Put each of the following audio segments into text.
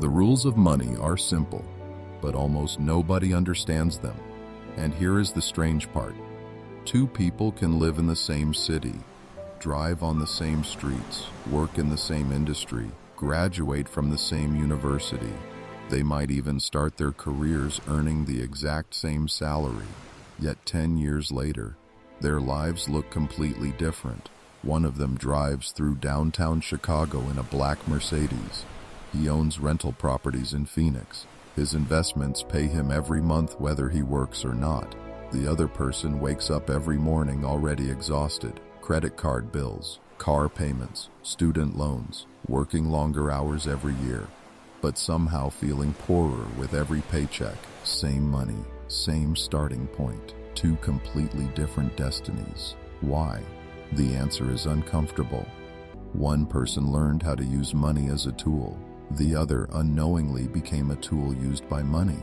The rules of money are simple, but almost nobody understands them. And here is the strange part. Two people can live in the same city, drive on the same streets, work in the same industry, graduate from the same university. They might even start their careers earning the exact same salary. Yet 10 years later, their lives look completely different. One of them drives through downtown Chicago in a black Mercedes. He owns rental properties in Phoenix. His investments pay him every month whether he works or not. The other person wakes up every morning already exhausted. Credit card bills, car payments, student loans, working longer hours every year, but somehow feeling poorer with every paycheck. Same money, same starting point. Two completely different destinies. Why? The answer is uncomfortable. One person learned how to use money as a tool. The other unknowingly became a tool used by money.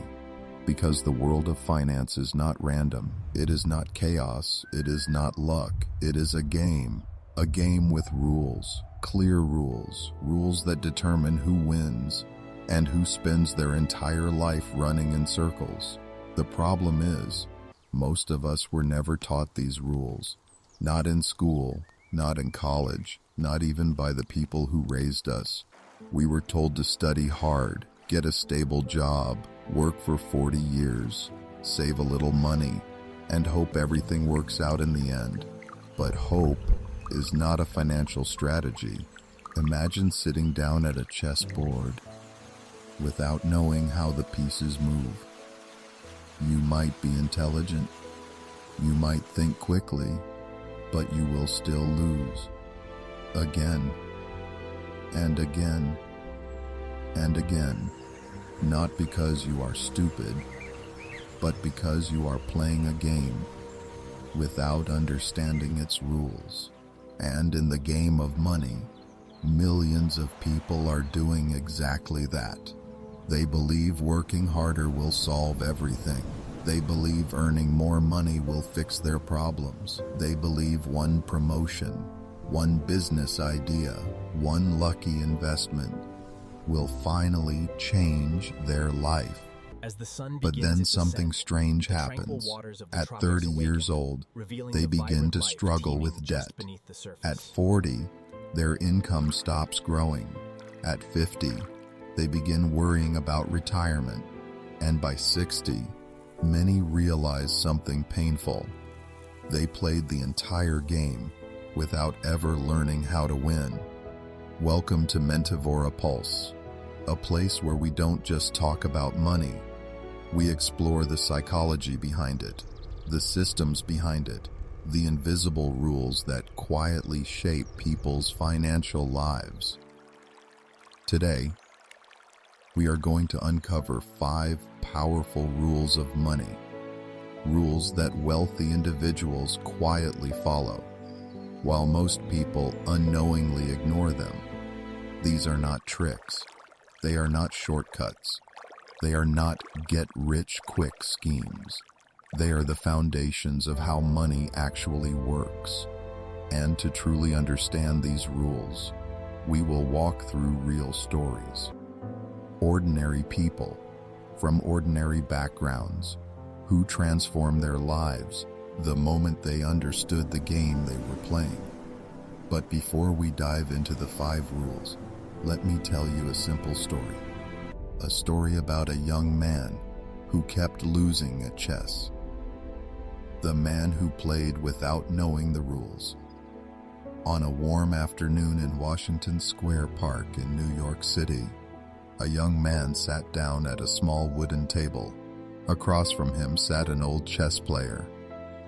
Because the world of finance is not random. It is not chaos. It is not luck. It is a game. A game with rules. Clear rules. Rules that determine who wins and who spends their entire life running in circles. The problem is, most of us were never taught these rules. Not in school, not in college, not even by the people who raised us. We were told to study hard, get a stable job, work for 40 years, save a little money, and hope everything works out in the end. But hope is not a financial strategy. Imagine sitting down at a chessboard without knowing how the pieces move. You might be intelligent, you might think quickly, but you will still lose. Again, and again, and again. Not because you are stupid, but because you are playing a game without understanding its rules. And in the game of money, millions of people are doing exactly that. They believe working harder will solve everything. They believe earning more money will fix their problems. They believe one promotion, one business idea, one lucky investment will finally change their life. But then something strange happens. At 30 years old, they begin to struggle with debt. At 40, their income stops growing. At 50, they begin worrying about retirement. And by 60, many realize something painful. They played the entire game without ever learning how to win. Welcome to Mentivora Pulse, a place where we don't just talk about money. We explore the psychology behind it, the systems behind it, the invisible rules that quietly shape people's financial lives. Today, we are going to uncover 5 powerful rules of money, rules that wealthy individuals quietly follow, while most people unknowingly ignore them. These are not tricks. They are not shortcuts. They are not get-rich-quick schemes. They are the foundations of how money actually works. And to truly understand these rules, we will walk through real stories. Ordinary people from ordinary backgrounds who transformed their lives the moment they understood the game they were playing. But before we dive into the 5 rules, let me tell you a simple story. A story about a young man who kept losing at chess. The man who played without knowing the rules. On a warm afternoon in Washington Square Park in New York City, a young man sat down at a small wooden table. Across from him sat an old chess player.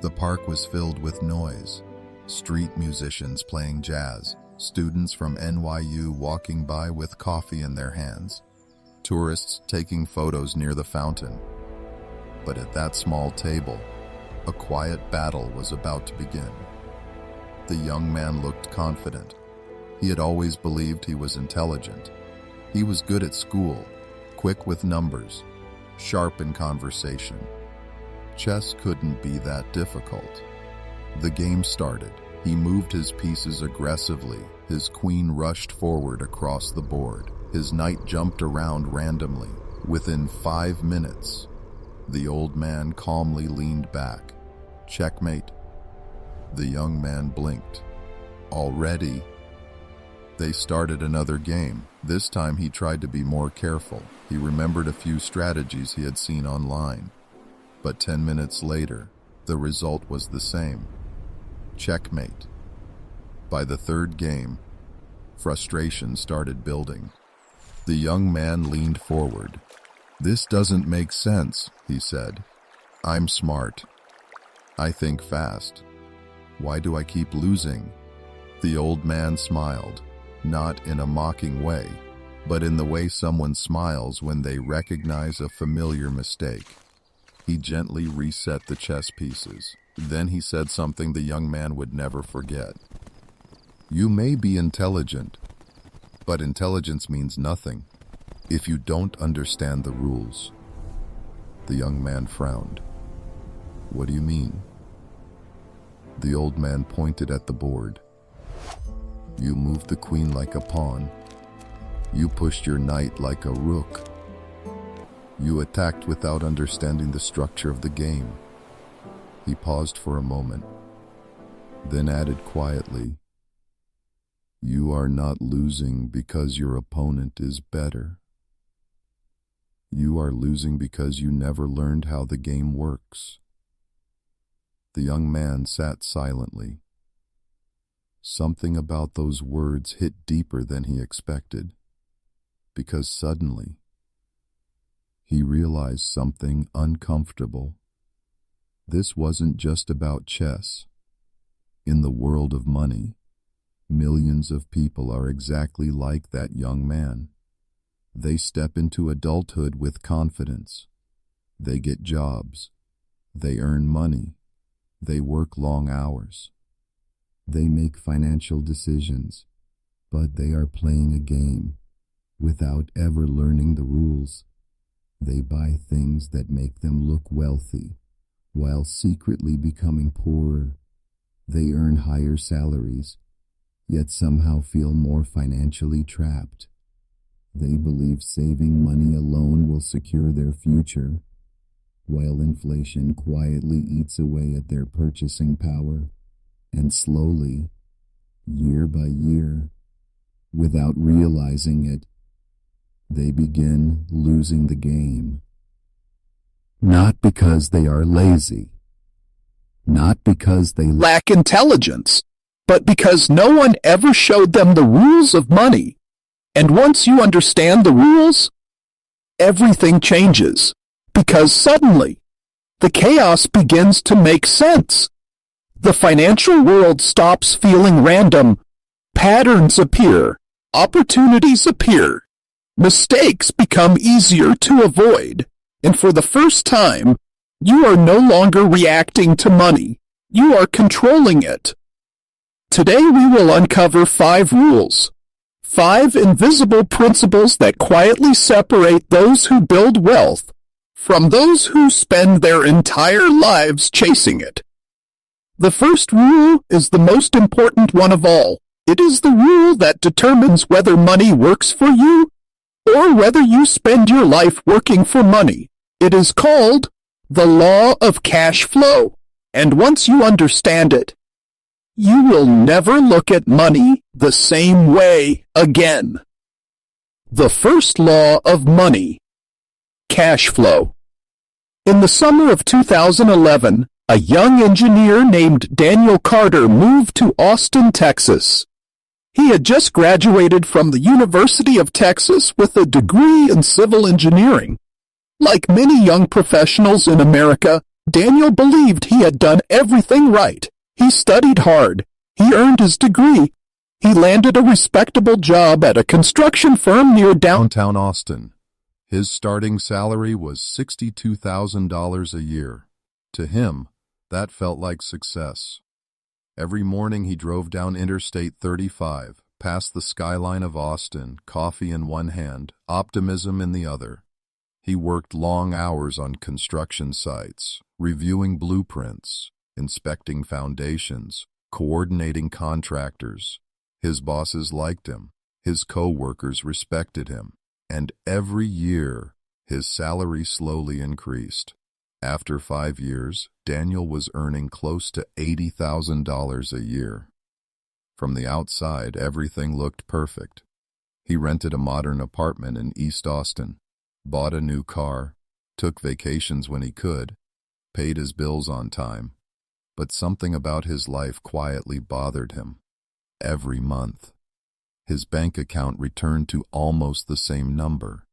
The park was filled with noise. Street musicians playing jazz, students from NYU walking by with coffee in their hands, tourists taking photos near the fountain. But at that small table, a quiet battle was about to begin. The young man looked confident. He had always believed he was intelligent. He was good at school, quick with numbers, sharp in conversation. Chess couldn't be that difficult. The game started. He moved his pieces aggressively. His queen rushed forward across the board. His knight jumped around randomly. Within 5 minutes, the old man calmly leaned back. Checkmate. The young man blinked. Already? They started another game. This time he tried to be more careful. He remembered a few strategies he had seen online. But 10 minutes later, the result was the same. Checkmate. By the third game, frustration started building. The young man leaned forward. "This doesn't make sense," he said. "I'm smart. I think fast. Why do I keep losing?" The old man smiled, not in a mocking way, but in the way someone smiles when they recognize a familiar mistake. He gently reset the chess pieces. Then he said something the young man would never forget. "You may be intelligent, but intelligence means nothing if you don't understand the rules." The young man frowned. "What do you mean?" The old man pointed at the board. "You moved the queen like a pawn. You pushed your knight like a rook. You attacked without understanding the structure of the game." He paused for a moment, then added quietly, "You are not losing because your opponent is better. You are losing because you never learned how the game works." The young man sat silently. Something about those words hit deeper than he expected, because suddenly he realized something uncomfortable. This wasn't just about chess. In the world of money, millions of people are exactly like that young man. They step into adulthood with confidence. They get jobs. They earn money. They work long hours. They make financial decisions, but they are playing a game without ever learning the rules. They buy things that make them look wealthy while secretly becoming poorer. They earn higher salaries, yet somehow feel more financially trapped. They believe saving money alone will secure their future, while inflation quietly eats away at their purchasing power, and slowly, year by year, without realizing it, they begin losing the game. Not because they are lazy, not because they lack intelligence, but because no one ever showed them the rules of money. And once you understand the rules, everything changes, because suddenly the chaos begins to make sense. The financial world stops feeling random. Patterns appear, opportunities appear, mistakes become easier to avoid, and for the first time, you are no longer reacting to money. You are controlling it. Today we will uncover 5 rules, 5 invisible principles that quietly separate those who build wealth from those who spend their entire lives chasing it. The first rule is the most important one of all. It is the rule that determines whether money works for you or whether you spend your life working for money. It is called the law of cash flow. And once you understand it, you will never look at money the same way again. The first law of money: cash flow. In the summer of 2011, a young engineer named Daniel Carter moved to Austin, Texas. He had just graduated from the University of Texas with a degree in civil engineering. Like many young professionals in America, Daniel believed he had done everything right. He studied hard. He earned his degree. He landed a respectable job at a construction firm near downtown Austin. His starting salary was $62,000 a year. To him, that felt like success. Every morning he drove down Interstate 35, past the skyline of Austin, coffee in one hand, optimism in the other. He worked long hours on construction sites, reviewing blueprints, inspecting foundations, coordinating contractors. His bosses liked him. His co-workers respected him, and every year his salary slowly increased. After 5 years, Daniel was earning close to $80,000 a year. From the outside, everything looked perfect. He rented a modern apartment in East Austin, bought a new car, took vacations when he could, paid his bills on time. But something about his life quietly bothered him. Every month, his bank account returned to almost the same number.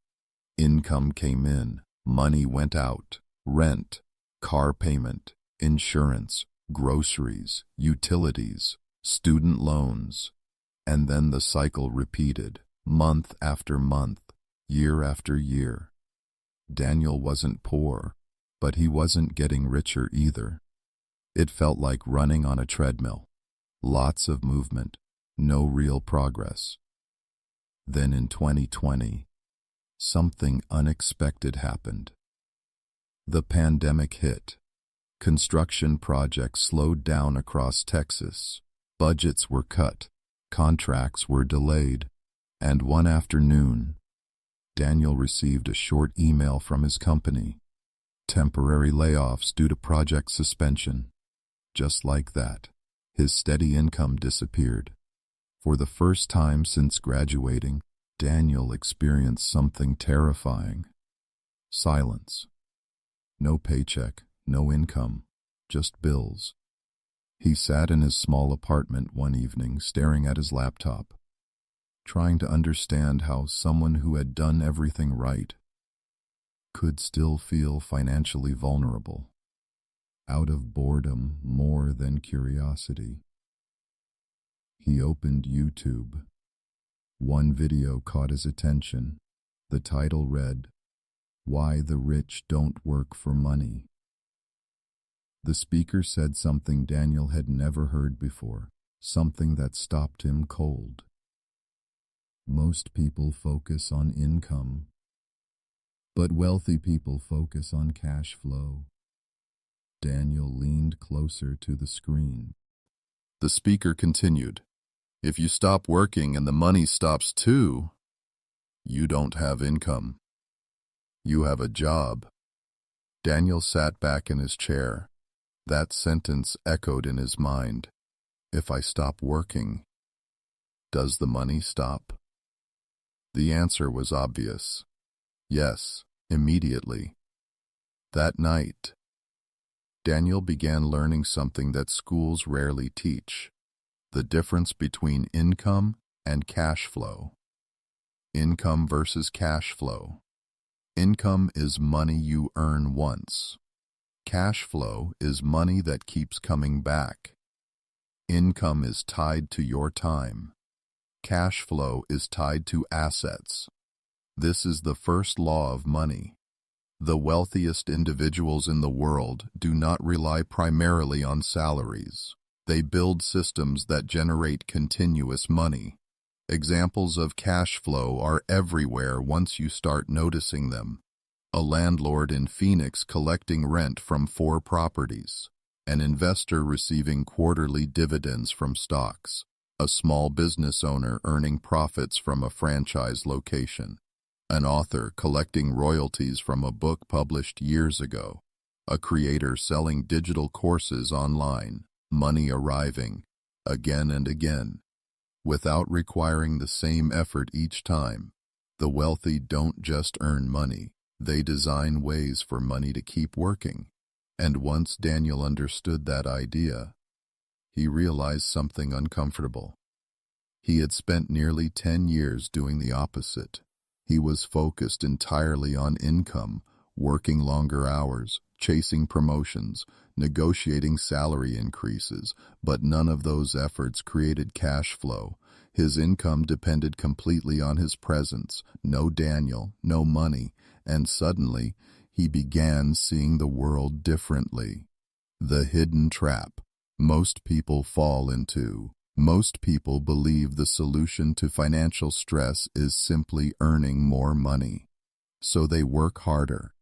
Income came in, money went out, rent, car payment, insurance, groceries, utilities, student loans, and then the cycle repeated, month after month, year after year. Daniel wasn't poor, but he wasn't getting richer either. It felt like running on a treadmill. Lots of movement, no real progress. Then in 2020, something unexpected happened. The pandemic hit. Construction projects slowed down across Texas. Budgets were cut. Contracts were delayed. And one afternoon, Daniel received a short email from his company. Temporary layoffs due to project suspension. Just like that, his steady income disappeared. For the first time since graduating, Daniel experienced something terrifying. Silence. No paycheck, no income, just bills. He sat in his small apartment one evening, staring at his laptop, trying to understand how someone who had done everything right could still feel financially vulnerable. Out of boredom more than curiosity, he opened YouTube. One video caught his attention. The title read, "Why the Rich Don't Work for Money." The speaker said something Daniel had never heard before, something that stopped him cold. Most people focus on income, but wealthy people focus on cash flow. Daniel leaned closer to the screen. The speaker continued, "If you stop working and the money stops too, you don't have income. You have a job." Daniel sat back in his chair. That sentence echoed in his mind. If I stop working, does the money stop? The answer was obvious. Yes, immediately. That night, Daniel began learning something that schools rarely teach: the difference between income and cash flow. Income versus cash flow. Income is money you earn once. Cash flow is money that keeps coming back. Income is tied to your time. Cash flow is tied to assets. This is the first law of money. The wealthiest individuals in the world do not rely primarily on salaries. They build systems that generate continuous money. Examples of cash flow are everywhere once you start noticing them. A landlord in Phoenix collecting rent from 4 properties. An investor receiving quarterly dividends from stocks. A small business owner earning profits from a franchise location. An author collecting royalties from a book published years ago. A creator selling digital courses online. Money arriving, again and again, without requiring the same effort each time. The wealthy don't just earn money. They design ways for money to keep working. And once Daniel understood that idea, he realized something uncomfortable. He had spent nearly 10 years doing the opposite. He was focused entirely on income, working longer hours, chasing promotions, negotiating salary increases, but none of those efforts created cash flow. His income depended completely on his presence. No Daniel, no money. And suddenly, he began seeing the world differently. The hidden trap most people fall into. Most people believe the solution to financial stress is simply earning more money. So they work harder,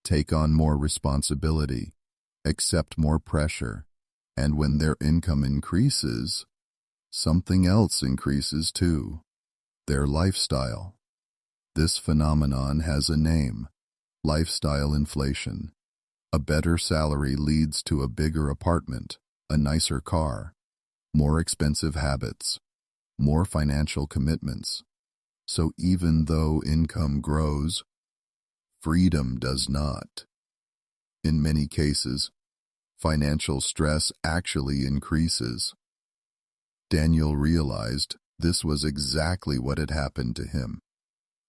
take on more responsibility, accept more pressure, and when their income increases, something else increases too. Their lifestyle. This phenomenon has a name: lifestyle inflation. A better salary leads to a bigger apartment, a nicer car, more expensive habits, more financial commitments. So even though income grows, freedom does not. In many cases, financial stress actually increases. Daniel realized this was exactly what had happened to him.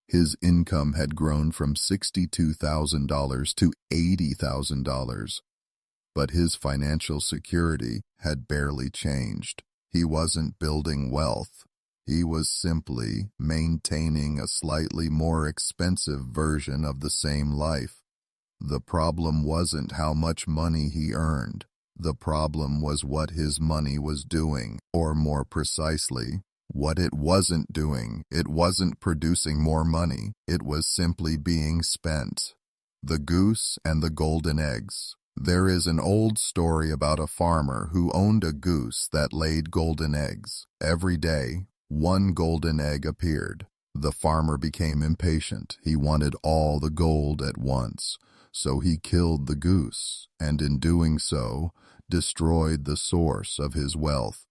His income had grown from $62,000 to $80,000, but his financial security had barely changed. He wasn't building wealth. He was simply maintaining a slightly more expensive version of the same life. The problem wasn't how much money he earned. The problem was what his money was doing, or more precisely, what it wasn't doing. It wasn't producing more money. It was simply being spent. The goose and the golden eggs. There is an old story about a farmer who owned a goose that laid golden eggs. Every day, one golden egg appeared. The farmer became impatient. He wanted all the gold at once. So he killed the goose, and in doing so, destroyed the source of his wealth.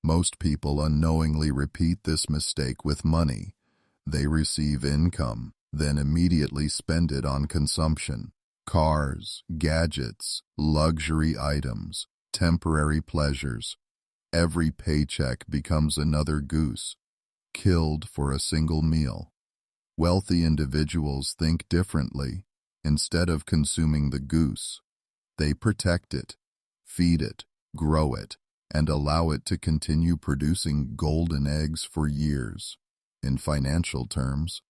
Most people unknowingly repeat this mistake with money. They receive income, then immediately spend it on consumption. Cars, gadgets, luxury items, temporary pleasures. Every paycheck becomes another goose, killed for a single meal. Wealthy individuals think differently. Instead of consuming the goose, they protect it, feed it, grow it, and allow it to continue producing golden eggs for years. In financial terms,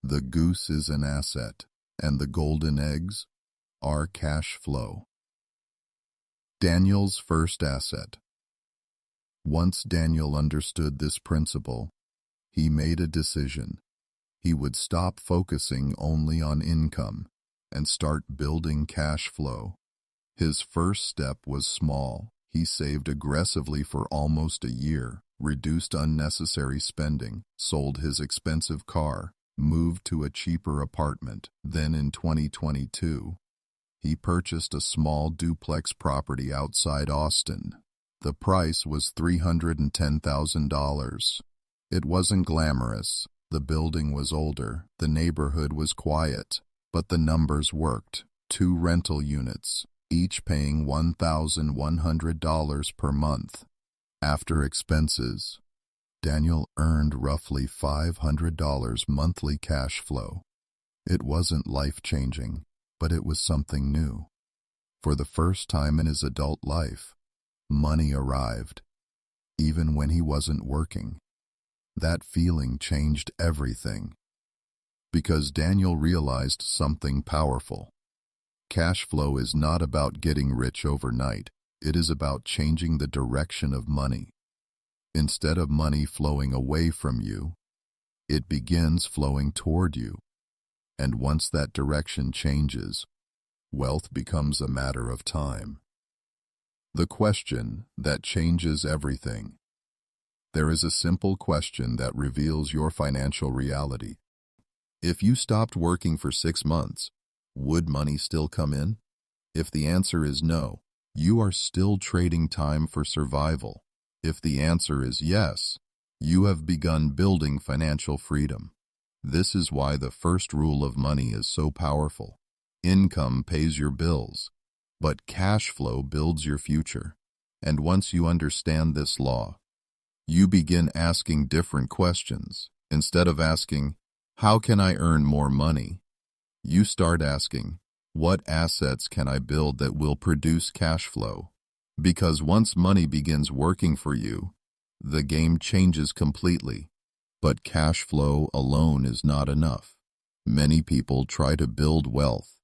the goose is an asset, and the golden eggs are cash flow. Daniel's first asset. Once Daniel understood this principle, he made a decision. He would stop focusing only on income and start building cash flow. His first step was small. He saved aggressively for almost a year, reduced unnecessary spending, sold his expensive car, moved to a cheaper apartment. Then in 2022, he purchased a small duplex property outside Austin. The price was $310,000. It wasn't glamorous. The building was older. The neighborhood was quiet. But the numbers worked. 2 rental units, each paying $1,100 per month. After expenses, Daniel earned roughly $500 monthly cash flow. It wasn't life-changing, but it was something new. For the first time in his adult life, money arrived, even when he wasn't working. That feeling changed everything. Because Daniel realized something powerful. Cash flow is not about getting rich overnight. It is about changing the direction of money. Instead of money flowing away from you, it begins flowing toward you. And once that direction changes, wealth becomes a matter of time. The question that changes everything. There is a simple question that reveals your financial reality. If you stopped working for 6 months, would money still come in? If the answer is no, you are still trading time for survival. If the answer is yes, you have begun building financial freedom. This is why the first rule of money is so powerful. Income pays your bills, but cash flow builds your future. And once you understand this law, you begin asking different questions. Instead of asking, how can I earn more money? You start asking, what assets can I build that will produce cash flow? Because once money begins working for you, the game changes completely. But cash flow alone is not enough. Many people try to build wealth,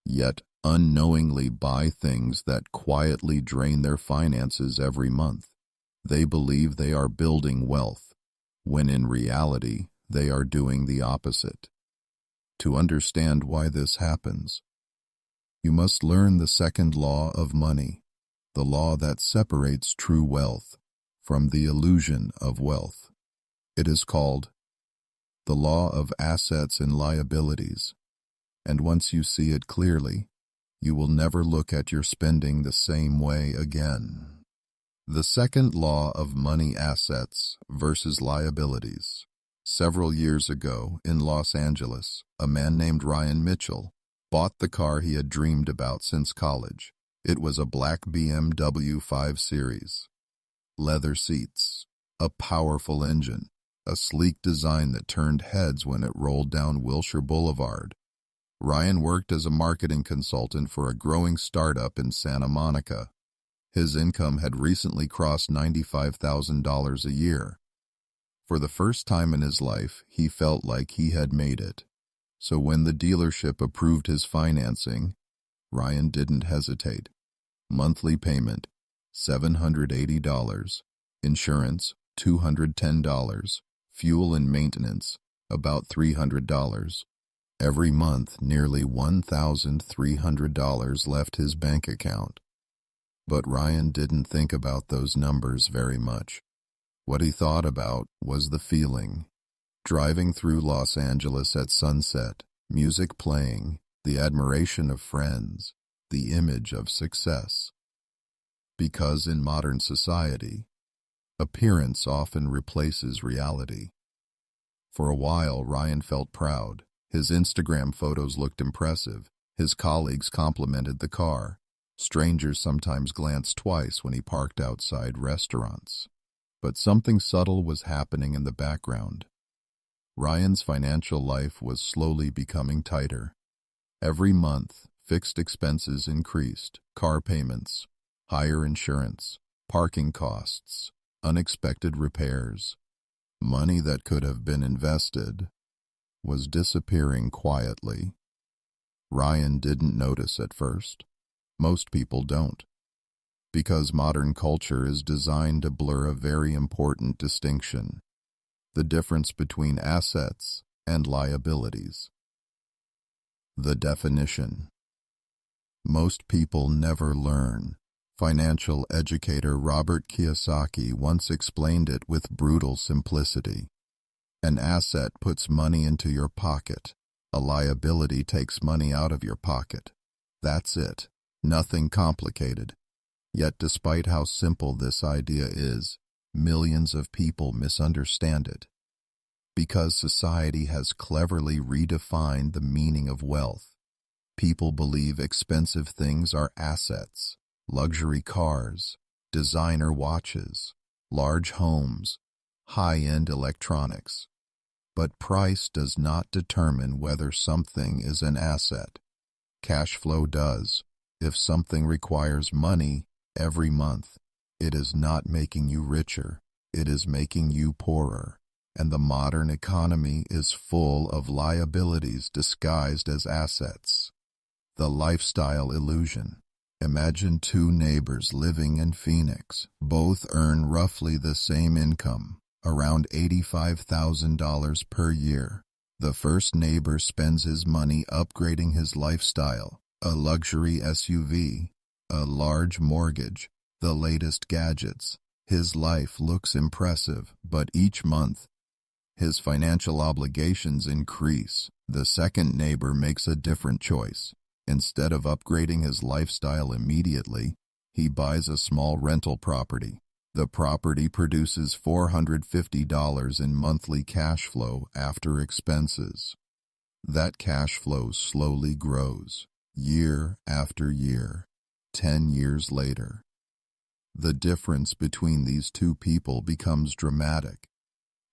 yet unknowingly buy things that quietly drain their finances every month. They believe they are building wealth, when in reality, they are doing the opposite. To understand why this happens, you must learn the second law of money, the law that separates true wealth from the illusion of wealth. It is called the law of assets and liabilities. And once you see it clearly, you will never look at your spending the same way again. The second law of money: assets versus liabilities. Several years ago, in Los Angeles, a man named Ryan Mitchell bought the car he had dreamed about since college. It was a black BMW 5 Series. Leather seats, a powerful engine, a sleek design that turned heads when it rolled down Wilshire Boulevard. Ryan worked as a marketing consultant for a growing startup in Santa Monica. His income had recently crossed $95,000 a year. For the first time in his life, he felt like he had made it. So when the dealership approved his financing, Ryan didn't hesitate. Monthly payment, $780. Insurance, $210. Fuel and maintenance, about $300. Every month, nearly $1,300 left his bank account. But Ryan didn't think about those numbers very much. What he thought about was the feeling. Driving through Los Angeles at sunset, music playing, the admiration of friends, the image of success. Because in modern society, appearance often replaces reality. For a while, Ryan felt proud. His Instagram photos looked impressive. His colleagues complimented the car. Strangers sometimes glanced twice when he parked outside restaurants. But something subtle was happening in the background. Ryan's financial life was slowly becoming tighter. Every month, fixed expenses increased: car payments, higher insurance, parking costs, unexpected repairs. Money that could have been invested was disappearing quietly. Ryan didn't notice at first. Most people don't. Because modern culture is designed to blur a very important distinction: the difference between assets and liabilities. The definition. Most people never learn. Financial educator Robert Kiyosaki once explained it with brutal simplicity. An asset puts money into your pocket. A liability takes money out of your pocket. That's it. Nothing complicated. Yet despite how simple this idea is, millions of people misunderstand it. Because society has cleverly redefined the meaning of wealth, people believe expensive things are assets: luxury cars, designer watches, large homes, high-end electronics. But price does not determine whether something is an asset. Cash flow does. If something requires money every month, it is not making you richer, it is making you poorer. And the modern economy is full of liabilities disguised as assets. The lifestyle illusion. Imagine two neighbors living in Phoenix. Both earn roughly the same income, around $85,000 per year. The first neighbor spends his money upgrading his lifestyle: a luxury SUV, a large mortgage, the latest gadgets. His life looks impressive, but each month, his financial obligations increase. The second neighbor makes a different choice. Instead of upgrading his lifestyle immediately, he buys a small rental property. The property produces $450 in monthly cash flow after expenses. That cash flow slowly grows, year after year. 10 years later, the difference between these two people becomes dramatic.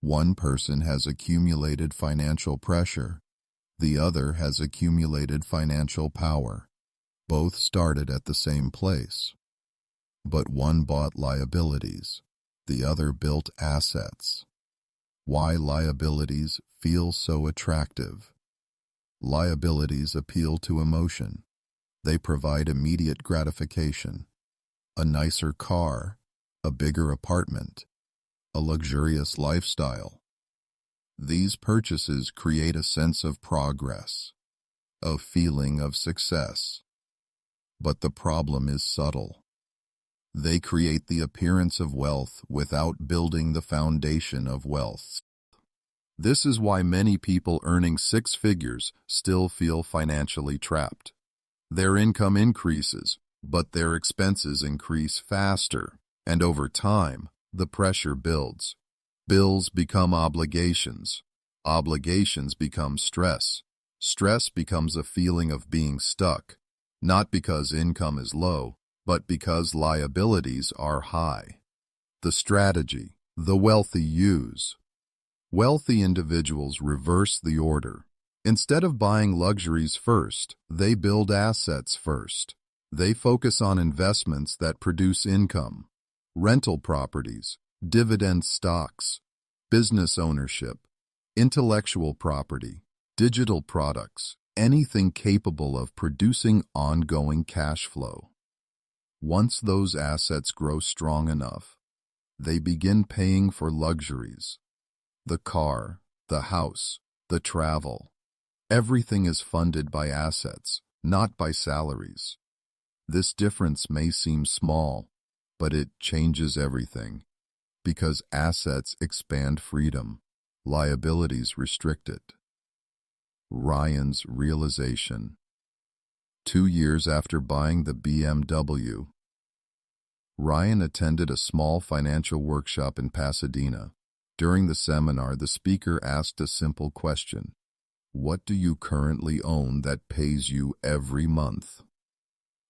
One person has accumulated financial pressure. The other has accumulated financial power. Both started at the same place. But one bought liabilities. The other built assets. Why liabilities feel so attractive? Liabilities appeal to emotion. They provide immediate gratification. A nicer car, a bigger apartment, a luxurious lifestyle. These purchases create a sense of progress, a feeling of success. But the problem is subtle. They create the appearance of wealth without building the foundation of wealth. This is why many people earning six figures still feel financially trapped. Their income increases, but their expenses increase faster, and over time, the pressure builds. Bills become obligations. Obligations become stress. Stress becomes a feeling of being stuck, not because income is low, but because liabilities are high. The strategy the wealthy use. Wealthy individuals reverse the order. Instead of buying luxuries first, they build assets first. They focus on investments that produce income, rental properties, dividend stocks, business ownership, intellectual property, digital products, anything capable of producing ongoing cash flow. Once those assets grow strong enough, they begin paying for luxuries. The car, the house, the travel. Everything is funded by assets, not by salaries. This difference may seem small, but it changes everything. Because assets expand freedom, liabilities restrict it. Ryan's realization. 2 years after buying the BMW, Ryan attended a small financial workshop in Pasadena. During the seminar, the speaker asked a simple question. What do you currently own that pays you every month?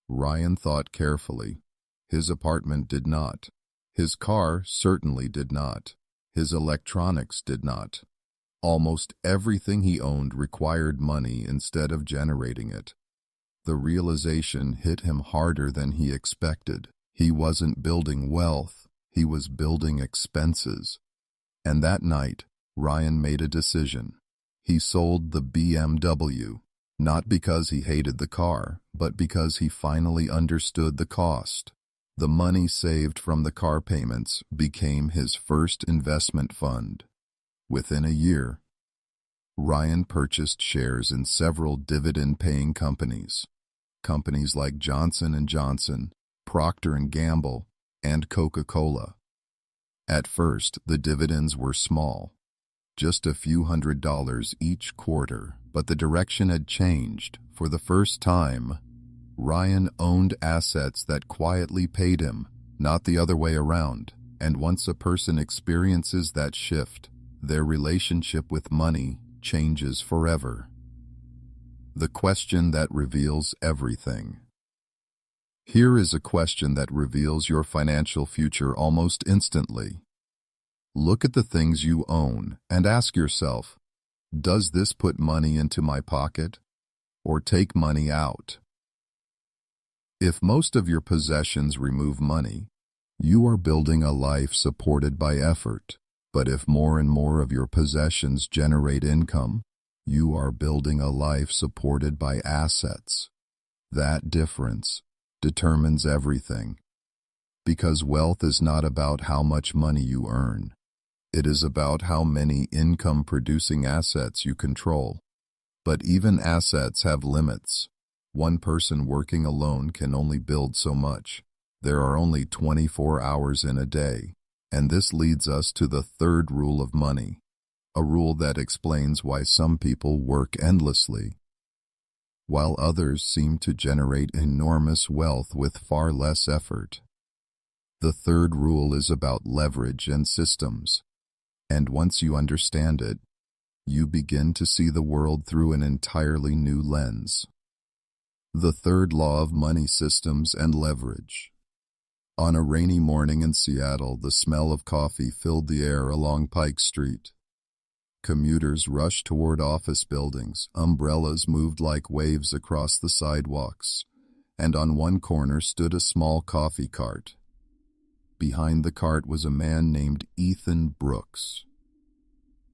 Ryan thought carefully. His apartment did not. His car certainly did not. His electronics did not. Almost everything he owned required money instead of generating it. The realization hit him harder than he expected. He wasn't building wealth, he was building expenses. And that night, Ryan made a decision. He sold the BMW, not because he hated the car, but because he finally understood the cost. The money saved from the car payments became his first investment fund. Within a year, Ryan purchased shares in several dividend-paying companies. Companies like Johnson & Johnson, Procter & Gamble, and Coca-Cola. At first, the dividends were small, just a few $100s each quarter, but the direction had changed. For the first time, Ryan owned assets that quietly paid him, not the other way around. And once a person experiences that shift, their relationship with money changes forever. The question that reveals everything. Here is a question that reveals your financial future almost instantly. Look at the things you own and ask yourself, does this put money into my pocket or take money out? If most of your possessions remove money, you are building a life supported by effort. But if more and more of your possessions generate income, you are building a life supported by assets. That difference determines everything. Because wealth is not about how much money you earn. It is about how many income-producing assets you control. But even assets have limits. One person working alone can only build so much. There are only 24 hours in a day. And this leads us to the third rule of money, a rule that explains why some people work endlessly, while others seem to generate enormous wealth with far less effort. The third rule is about leverage and systems. And once you understand it, you begin to see the world through an entirely new lens. The third law of money: systems and leverage. On a rainy morning in Seattle, the smell of coffee filled the air along Pike Street. Commuters rushed toward office buildings, umbrellas moved like waves across the sidewalks, and on one corner stood a small coffee cart. Behind the cart was a man named Ethan Brooks.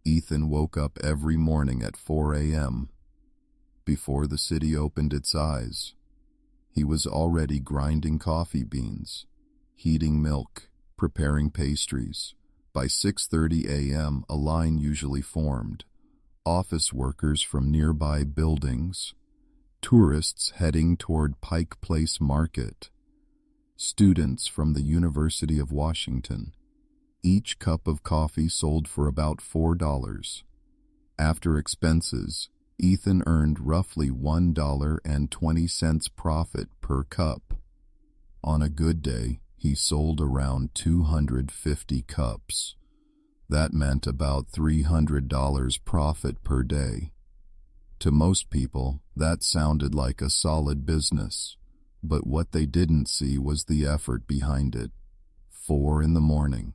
Ethan woke up every morning at 4 a.m. Before the city opened its eyes, he was already grinding coffee beans, heating milk, preparing pastries. By 6:30 a.m., a line usually formed. Office workers from nearby buildings, tourists heading toward Pike Place Market, students from the University of Washington. Each cup of coffee sold for about $4. After expenses, Ethan earned roughly $1.20 profit per cup. On a good day, he sold around 250 cups. That meant about $300 profit per day. To most people, that sounded like a solid business, but what they didn't see was the effort behind it. 4 in the morning,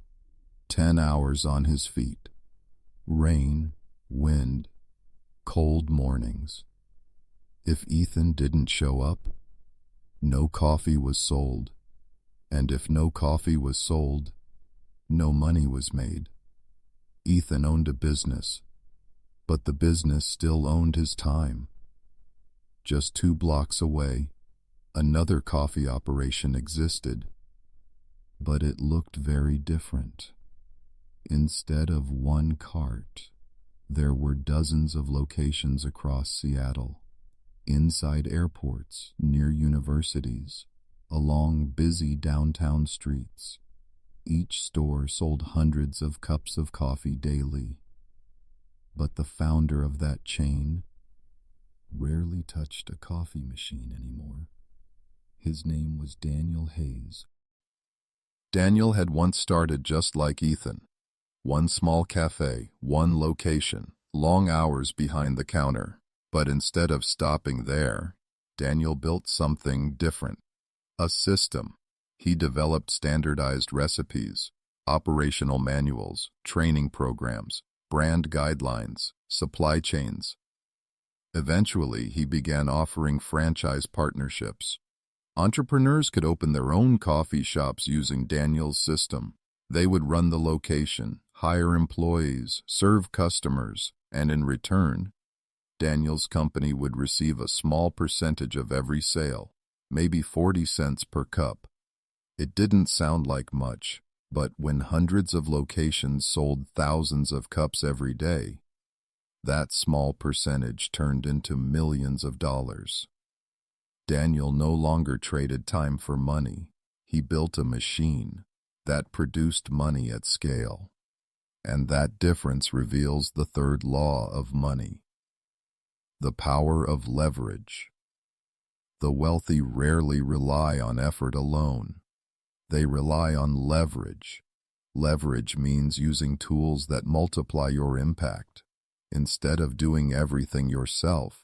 10 hours on his feet. Rain, wind, cold mornings. If Ethan didn't show up, no coffee was sold. And if no coffee was sold, no money was made. Ethan owned a business, but the business still owned his time. Just 2 blocks away, another coffee operation existed, but it looked very different. Instead of one cart, there were dozens of locations across Seattle, inside airports, near universities, along busy downtown streets. Each store sold hundreds of cups of coffee daily. But the founder of that chain rarely touched a coffee machine anymore. His name was Daniel Hayes. Daniel had once started just like Ethan. One small cafe, one location, long hours behind the counter. But instead of stopping there, Daniel built something different. A system. He developed standardized recipes, operational manuals, training programs, brand guidelines, supply chains. Eventually, he began offering franchise partnerships. Entrepreneurs could open their own coffee shops using Daniel's system. They would run the location, hire employees, serve customers, and in return, Daniel's company would receive a small percentage of every sale, maybe 40 cents per cup. It didn't sound like much, but when hundreds of locations sold thousands of cups every day, that small percentage turned into millions of dollars. Daniel no longer traded time for money. He built a machine that produced money at scale. And that difference reveals the third law of money: the power of leverage. The wealthy rarely rely on effort alone. They rely on leverage. Leverage means using tools that multiply your impact. Instead of doing everything yourself,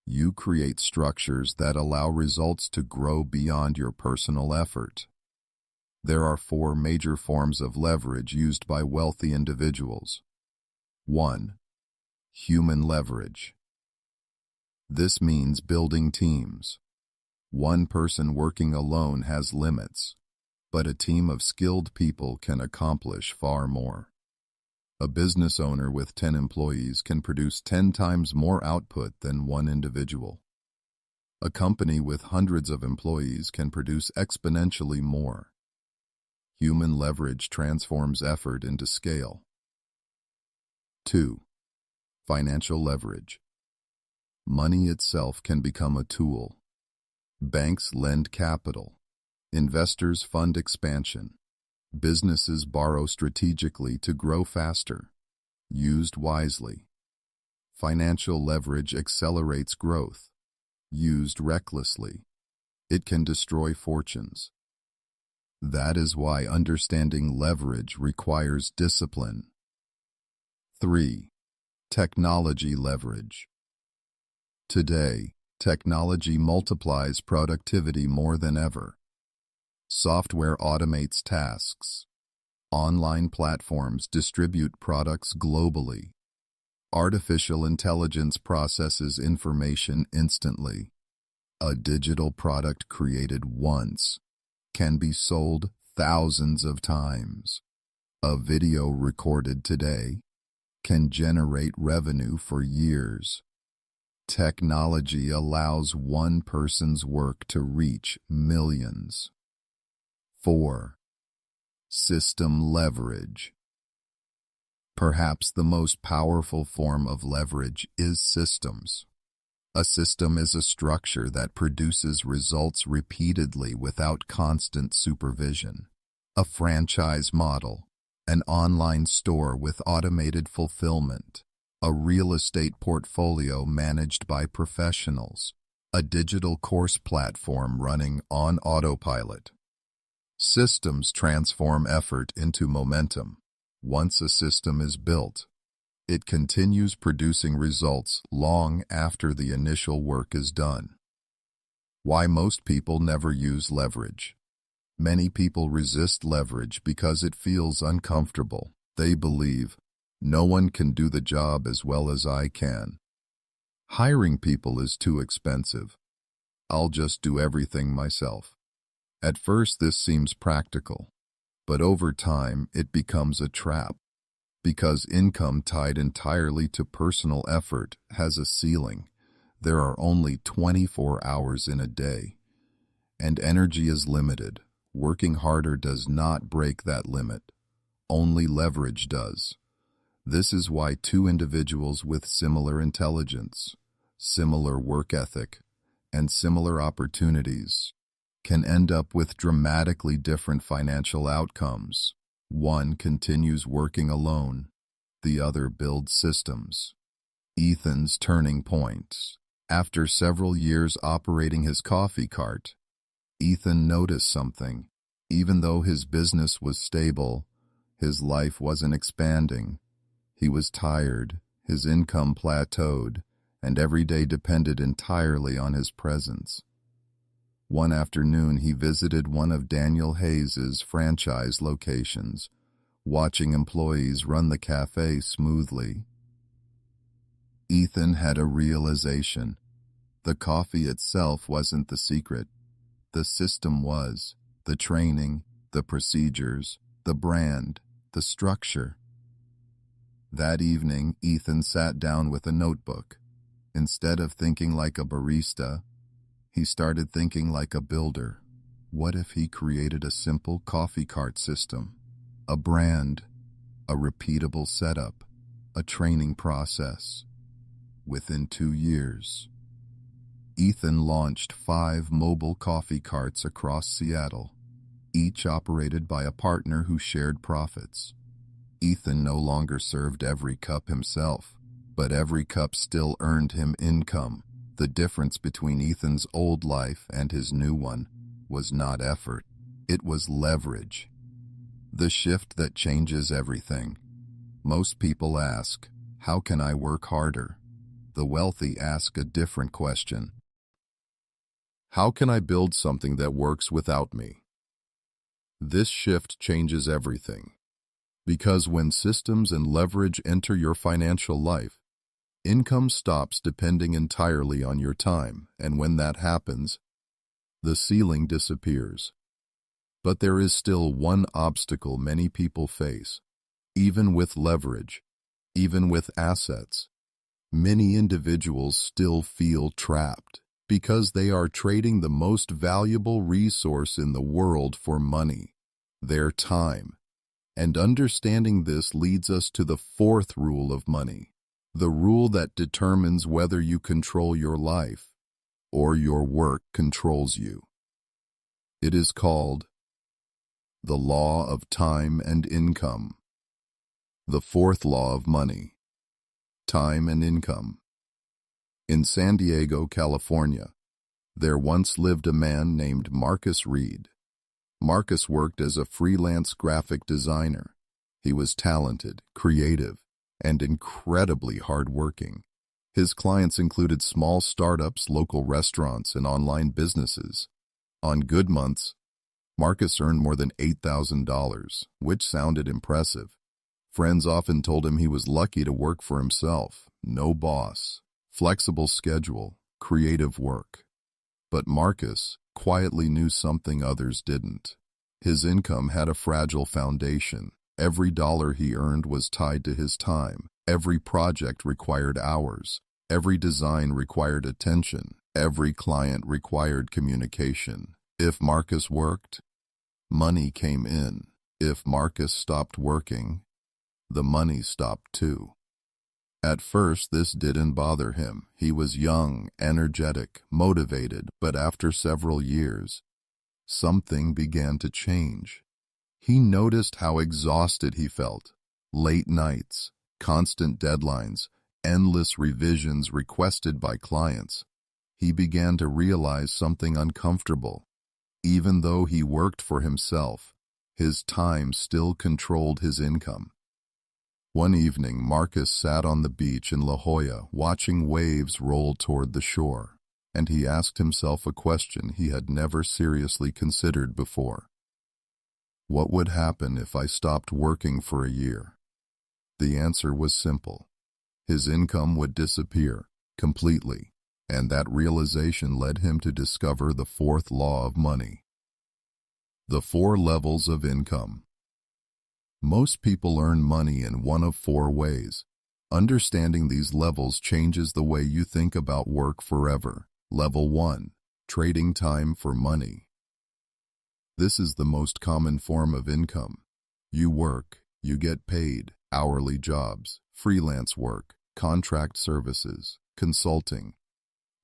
you create structures that allow results to grow beyond your personal effort. There are 4 major forms of leverage used by wealthy individuals. 1. Human leverage. This means building teams. One person working alone has limits, but a team of skilled people can accomplish far more. A business owner with 10 employees can produce 10 times more output than one individual. A company with hundreds of employees can produce exponentially more. Human leverage transforms effort into scale. 2. Financial leverage. Money itself can become a tool. Banks lend capital. Investors fund expansion. Businesses borrow strategically to grow faster. Used wisely. Financial leverage accelerates growth. Used recklessly, it can destroy fortunes. That is why understanding leverage requires discipline. 3. Technology leverage. Today, technology multiplies productivity more than ever. Software automates tasks. Online platforms distribute products globally. Artificial intelligence processes information instantly. A digital product created once can be sold thousands of times. A video recorded today can generate revenue for years. Technology allows one person's work to reach millions. 4. System leverage. Perhaps the most powerful form of leverage is systems. A system is a structure that produces results repeatedly without constant supervision. A franchise model, an online store with automated fulfillment, a real estate portfolio managed by professionals, a digital course platform running on autopilot. Systems transform effort into momentum. Once a system is built, it continues producing results long after the initial work is done. Why most people never use leverage. Many people resist leverage because it feels uncomfortable. They believe, no one can do the job as well as I can. Hiring people is too expensive. I'll just do everything myself. At first this seems practical, but over time it becomes a trap, because income tied entirely to personal effort has a ceiling. There are only 24 hours in a day, and energy is limited. Working harder does not break that limit. Only leverage does. This is why two individuals with similar intelligence, similar work ethic, and similar opportunities can end up with dramatically different financial outcomes. One continues working alone, the other builds systems. Ethan's turning point. After several years operating his coffee cart, Ethan noticed something. Even though his business was stable, his life wasn't expanding. He was tired, his income plateaued, and every day depended entirely on his presence. One afternoon he visited one of Daniel Hayes's franchise locations, watching employees run the cafe smoothly. Ethan had a realization. The coffee itself wasn't the secret. The system was. The training, the procedures, the brand, the structure. That evening, Ethan sat down with a notebook. Instead of thinking like a barista, he started thinking like a builder. What if he created a simple coffee cart system, a brand, a repeatable setup, a training process? Within 2 years, Ethan launched 5 mobile coffee carts across Seattle, each operated by a partner who shared profits. Ethan no longer served every cup himself, but every cup still earned him income. The difference between Ethan's old life and his new one was not effort, it was leverage. The shift that changes everything. Most people ask, how can I work harder? The wealthy ask a different question. How can I build something that works without me? This shift changes everything. Because when systems and leverage enter your financial life, income stops depending entirely on your time, and when that happens, the ceiling disappears. But there is still one obstacle many people face. Even with leverage, even with assets, many individuals still feel trapped because they are trading the most valuable resource in the world for money, their time. And understanding this leads us to the 4th rule of money, the rule that determines whether you control your life or your work controls you. It is called the law of time and income. The 4th law of money, time and income. In San Diego, California, there once lived a man named Marcus Reed. Marcus worked as a freelance graphic designer. He was talented, creative, and incredibly hardworking. His clients included small startups, local restaurants, and online businesses. On good months, Marcus earned more than $8,000, which sounded impressive. Friends often told him he was lucky to work for himself, no boss, flexible schedule, creative work. But Marcus quietly knew something others didn't. His income had a fragile foundation. Every dollar he earned was tied to his time. Every project required hours. Every design required attention. Every client required communication. If Marcus worked, money came in. If Marcus stopped working, the money stopped too. At first, this didn't bother him. He was young, energetic, motivated, but after several years, something began to change. He noticed how exhausted he felt. Late nights, constant deadlines, endless revisions requested by clients, he began to realize something uncomfortable. Even though he worked for himself, his time still controlled his income. One evening, Marcus sat on the beach in La Jolla watching waves roll toward the shore, and he asked himself a question he had never seriously considered before. What would happen if I stopped working for a year? The answer was simple. His income would disappear completely, and that realization led him to discover the fourth law of money. The 4 levels of income. Most people earn money in one of 4 ways. Understanding these levels changes the way you think about work forever. Level 1. Trading time for money. This is the most common form of income. You work, you get paid, hourly jobs, freelance work, contract services, consulting.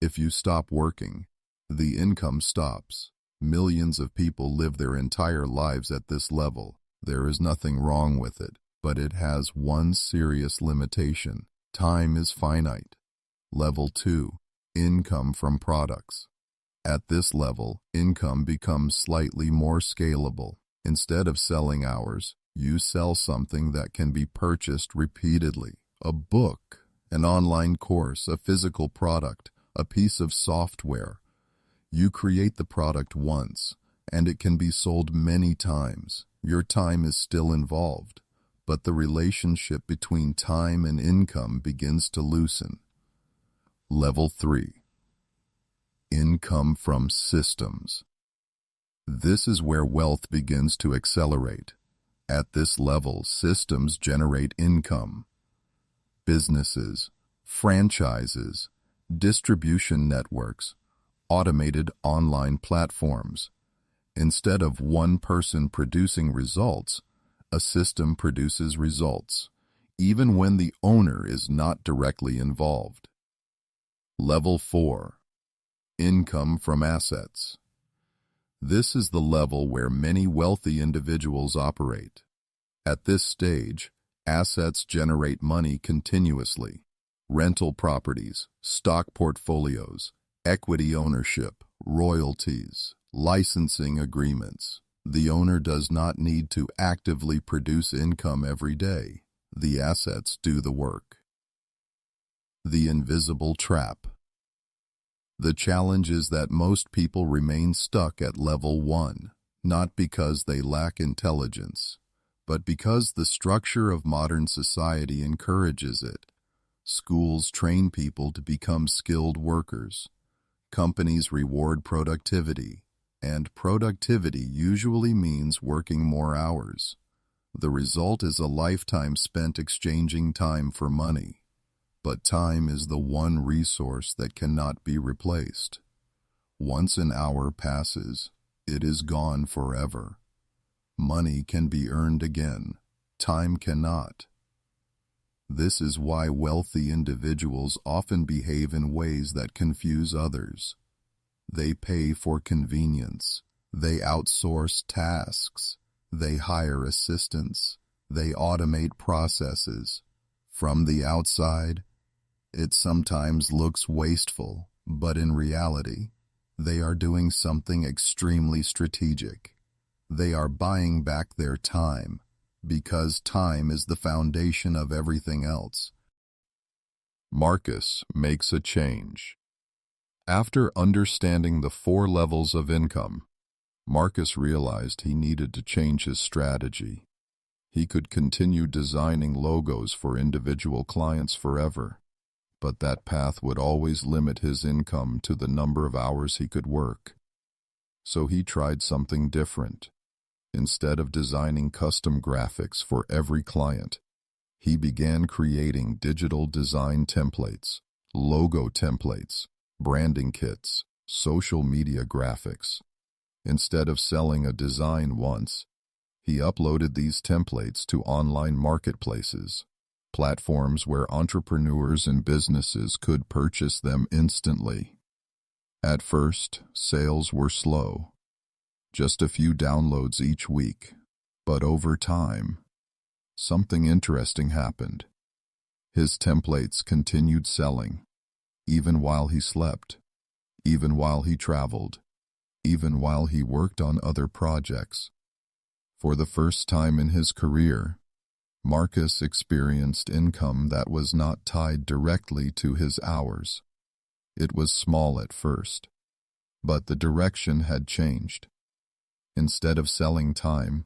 If you stop working, the income stops. Millions of people live their entire lives at this level. There is nothing wrong with it, but it has one serious limitation. Time is finite. Level 2. Income from products. At this level, income becomes slightly more scalable. Instead of selling hours, you sell something that can be purchased repeatedly. A book, an online course, a physical product, a piece of software. You create the product once, and it can be sold many times. Your time is still involved, but the relationship between time and income begins to loosen. Level 3. Income from systems. This is where wealth begins to accelerate. At this level, systems generate income. Businesses, franchises, distribution networks, automated online platforms. Instead of one person producing results, a system produces results, even when the owner is not directly involved. Level 4. Income from assets. This is the level where many wealthy individuals operate. At this stage, assets generate money continuously. Rental properties, stock portfolios, equity ownership, royalties, licensing agreements. The owner does not need to actively produce income every day. The assets do the work. The invisible trap. The challenge is that most people remain stuck at level 1, not because they lack intelligence, but because the structure of modern society encourages it. Schools train people to become skilled workers. Companies reward productivity, and productivity usually means working more hours. The result is a lifetime spent exchanging time for money. But time is the one resource that cannot be replaced. Once an hour passes, it is gone forever. Money can be earned again. Time cannot. This is why wealthy individuals often behave in ways that confuse others. They pay for convenience. They outsource tasks. They hire assistants. They automate processes. From the outside, it sometimes looks wasteful, but in reality, they are doing something extremely strategic. They are buying back their time, because time is the foundation of everything else. Marcus makes a change. After understanding the 4 levels of income, Marcus realized he needed to change his strategy. He could continue designing logos for individual clients forever, but that path would always limit his income to the number of hours he could work. So he tried something different. Instead of designing custom graphics for every client, he began creating digital design templates, logo templates, branding kits, social media graphics. Instead of selling a design once, he uploaded these templates to online marketplaces, platforms where entrepreneurs and businesses could purchase them instantly. At first, sales were slow, just a few downloads each week, but over time, something interesting happened. His templates continued selling, even while he slept, even while he traveled, even while he worked on other projects. For the first time in his career, Marcus experienced income that was not tied directly to his hours. It was small at first, but the direction had changed. Instead of selling time,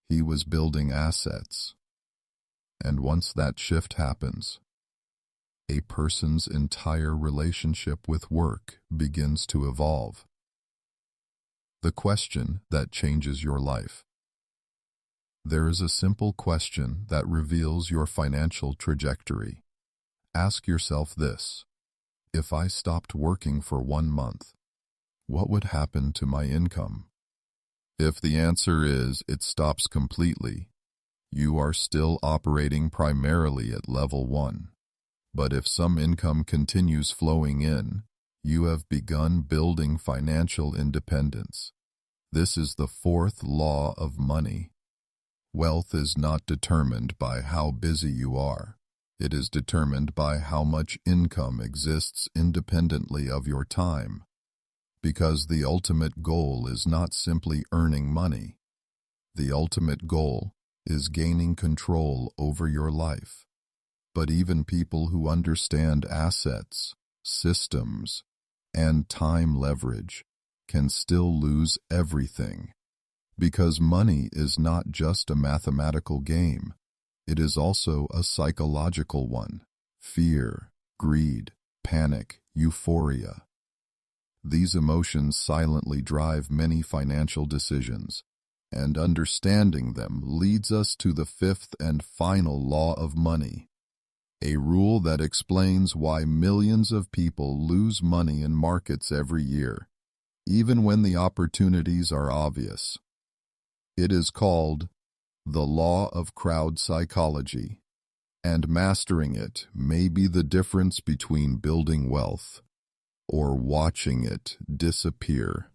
he was building assets. And once that shift happens, a person's entire relationship with work begins to evolve. The question that changes your life. There is a simple question that reveals your financial trajectory. Ask yourself this: if I stopped working for 1 month, what would happen to my income? If the answer is it stops completely, you are still operating primarily at level 1. But if some income continues flowing in, you have begun building financial independence. This is the 4th law of money. Wealth is not determined by how busy you are. It is determined by how much income exists independently of your time. Because the ultimate goal is not simply earning money. The ultimate goal is gaining control over your life. But even people who understand assets, systems, and time leverage can still lose everything. Because money is not just a mathematical game, it is also a psychological one. Fear, greed, panic, euphoria. These emotions silently drive many financial decisions, and understanding them leads us to the 5th and final law of money, a rule that explains why millions of people lose money in markets every year, even when the opportunities are obvious. It is called the law of crowd psychology, and mastering it may be the difference between building wealth or watching it disappear.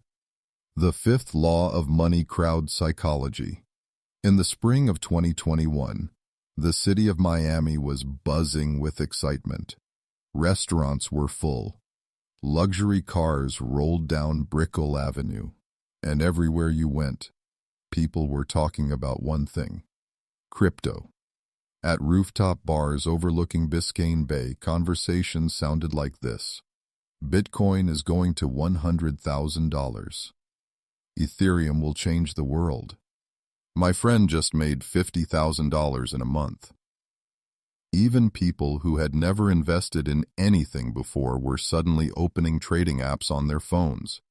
The 5th law of money: crowd psychology. In the spring of 2021, the city of Miami was buzzing with excitement. Restaurants were full. Luxury cars rolled down Brickell Avenue, and everywhere you went, people were talking about one thing: crypto. At rooftop bars overlooking Biscayne Bay, conversations sounded like this: Bitcoin is going to $100,000. Ethereum will change the world. My friend just made $50,000 in a month. Even people who had never invested in anything before were suddenly opening trading apps on their phones.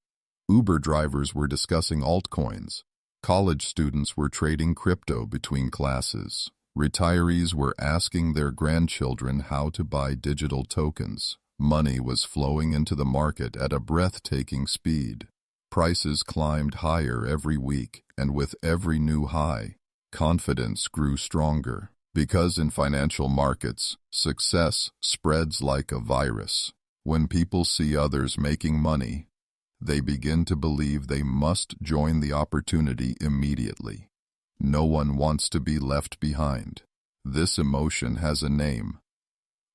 Uber drivers were discussing altcoins. College students were trading crypto between classes. Retirees were asking their grandchildren how to buy digital tokens. Money was flowing into the market at a breathtaking speed. Prices climbed higher every week, and with every new high, confidence grew stronger. Because in financial markets, success spreads like a virus. When people see others making money, they begin to believe they must join the opportunity immediately. No one wants to be left behind. This emotion has a name: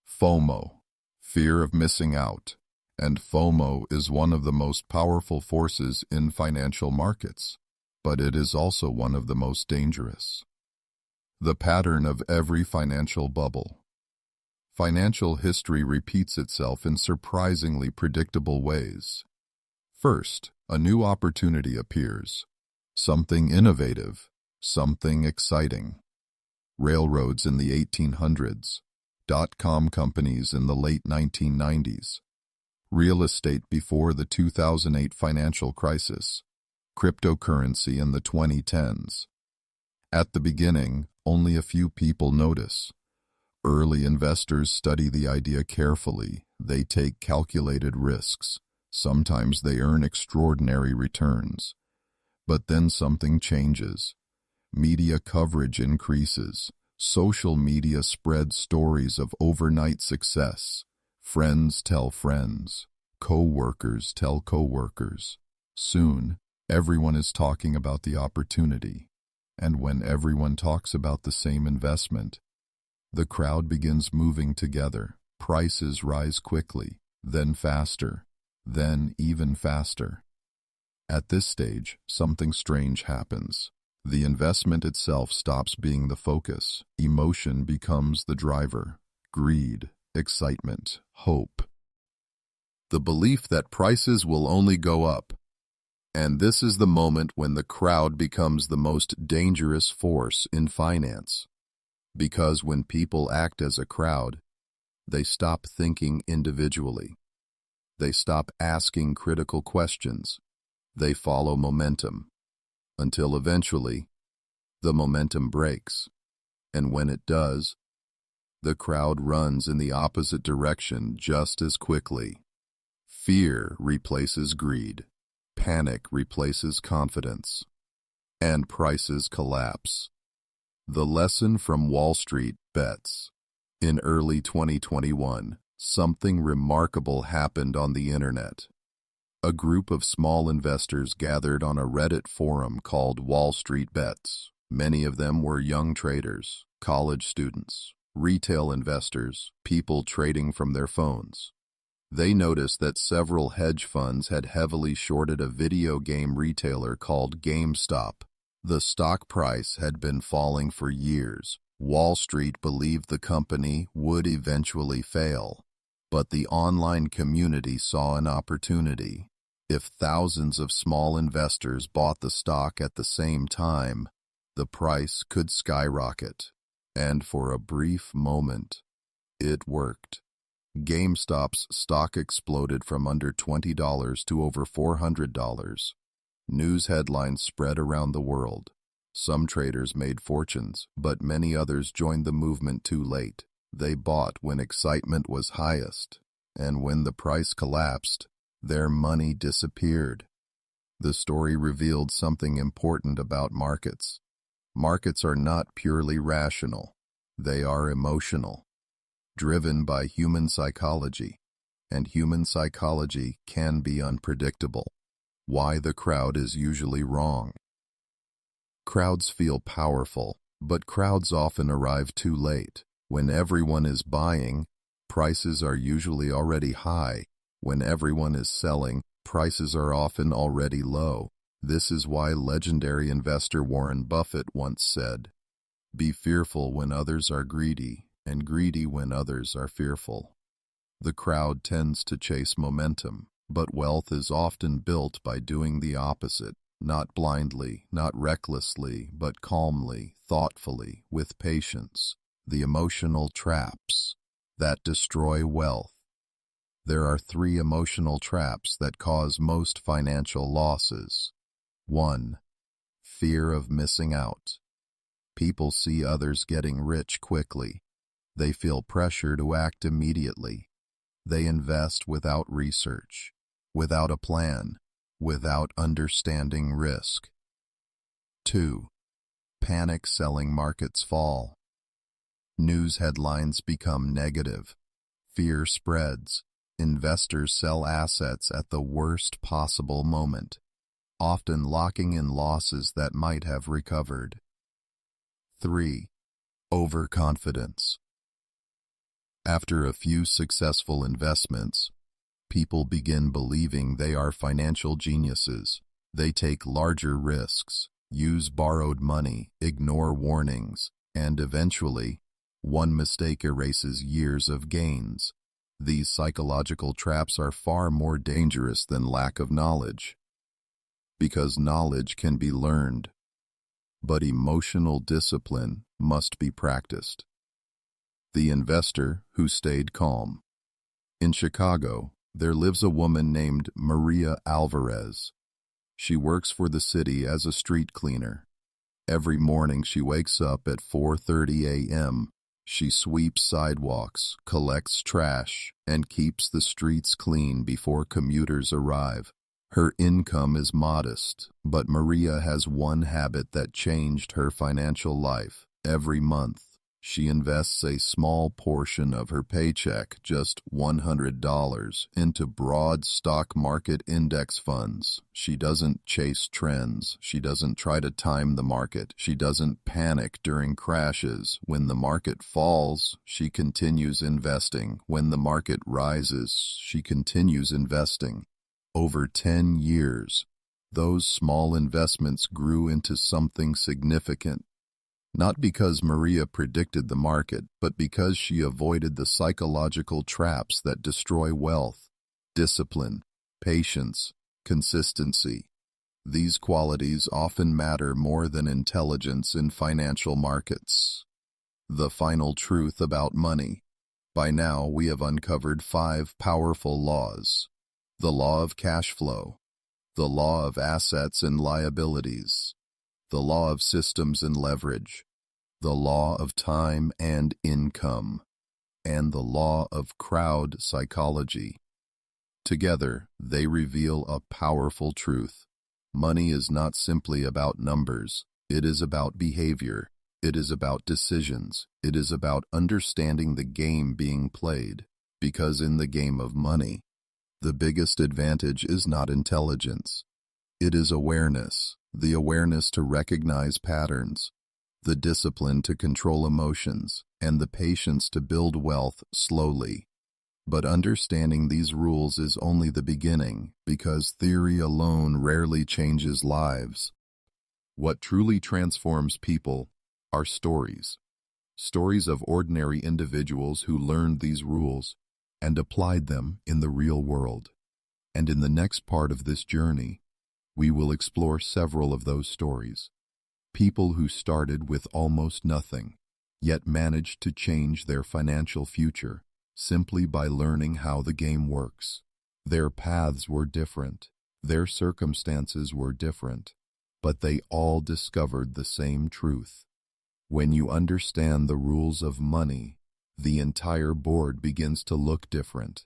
FOMO, fear of missing out. And FOMO is one of the most powerful forces in financial markets, but it is also one of the most dangerous. The pattern of every financial bubble. Financial history repeats itself in surprisingly predictable ways. First, a new opportunity appears. Something innovative, something exciting. Railroads in the 1800s, dot-com companies in the late 1990s, real estate before the 2008 financial crisis, cryptocurrency in the 2010s. At the beginning, only a few people notice. Early investors study the idea carefully. They take calculated risks. Sometimes they earn extraordinary returns. But then something changes. Media coverage increases. Social media spreads stories of overnight success. Friends tell friends. Co-workers tell co-workers. Soon, everyone is talking about the opportunity. And when everyone talks about the same investment, The crowd begins moving together. Prices rise quickly, then faster, then even faster. At this stage, something strange happens. The investment itself stops being the focus. Emotion becomes the driver. Greed, excitement, hope. The belief that prices will only go up. And this is the moment when the crowd becomes the most dangerous force in finance. Because when people act as a crowd, they stop thinking individually. They stop asking critical questions. They follow momentum, until eventually, the momentum breaks. And when it does, the crowd runs in the opposite direction just as quickly. Fear replaces greed. Panic replaces confidence. And prices collapse. The lesson from Wall Street bets. In early 2021, something remarkable happened on the internet. A group of small investors gathered on a Reddit forum called Wall Street Bets. Many of them were young traders, college students, retail investors, people trading from their phones. They noticed that several hedge funds had heavily shorted a video game retailer called GameStop. The stock price had been falling for years. Wall Street believed the company would eventually fail. But the online community saw an opportunity. If thousands of small investors bought the stock at the same time, the price could skyrocket. And for a brief moment, it worked. GameStop's stock exploded from under $20 to over $400. News headlines spread around the world. Some traders made fortunes, but many others joined the movement too late. They bought when excitement was highest, and when the price collapsed, their money disappeared. The story revealed something important about markets. Markets are not purely rational. They are emotional, driven by human psychology, and human psychology can be unpredictable. Why the crowd is usually wrong. Crowds feel powerful, but crowds often arrive too late. When everyone is buying, prices are usually already high. When everyone is selling, prices are often already low. This is why legendary investor Warren Buffett once said, "Be fearful when others are greedy, and greedy when others are fearful." The crowd tends to chase momentum, but wealth is often built by doing the opposite, not blindly, not recklessly, but calmly, thoughtfully, with patience. The emotional traps that destroy wealth. There are 3 emotional traps that cause most financial losses. 1. Fear of missing out. People see others getting rich quickly. They feel pressure to act immediately. They invest without research, without a plan, without understanding risk. 2. Panic selling markets fall. News headlines become negative. Fear spreads. Investors sell assets at the worst possible moment, often locking in losses that might have recovered. 3. Overconfidence. After a few successful investments, people begin believing they are financial geniuses. They take larger risks, use borrowed money, ignore warnings, and eventually, one mistake erases years of gains. These psychological traps are far more dangerous than lack of knowledge, because knowledge can be learned, but emotional discipline must be practiced. The investor who stayed calm. In Chicago, there lives a woman named Maria Alvarez. She works for the city as a street cleaner. Every morning she wakes up at 4:30 a.m. She sweeps sidewalks, collects trash, and keeps the streets clean before commuters arrive. Her income is modest, but Maria has one habit that changed her financial life. Every month, She invests a small portion of her paycheck, just $100, into broad stock market index funds. She doesn't chase trends. She doesn't try to time the market. She doesn't panic during crashes. When the market falls, she continues investing. When the market rises, she continues investing. Over 10 years, those small investments grew into something significant. Not because Maria predicted the market, but because she avoided the psychological traps that destroy wealth: discipline, patience, consistency. These qualities often matter more than intelligence in financial markets. The final truth about money. By now, we have uncovered 5 powerful laws. The law of cash flow, the law of assets and liabilities, the law of systems and leverage, the law of time and income, and the law of crowd psychology. Together, they reveal a powerful truth. Money is not simply about numbers. It is about behavior. It is about decisions. It is about understanding the game being played. Because in the game of money, the biggest advantage is not intelligence. It is awareness, the awareness to recognize patterns, the discipline to control emotions, and the patience to build wealth slowly. But understanding these rules is only the beginning, because theory alone rarely changes lives. What truly transforms people are stories. Stories of ordinary individuals who learned these rules and applied them in the real world. And in the next part of this journey, we will explore several of those stories. People who started with almost nothing, yet managed to change their financial future simply by learning how the game works. Their paths were different, their circumstances were different, but they all discovered the same truth. When you understand the rules of money, the entire board begins to look different.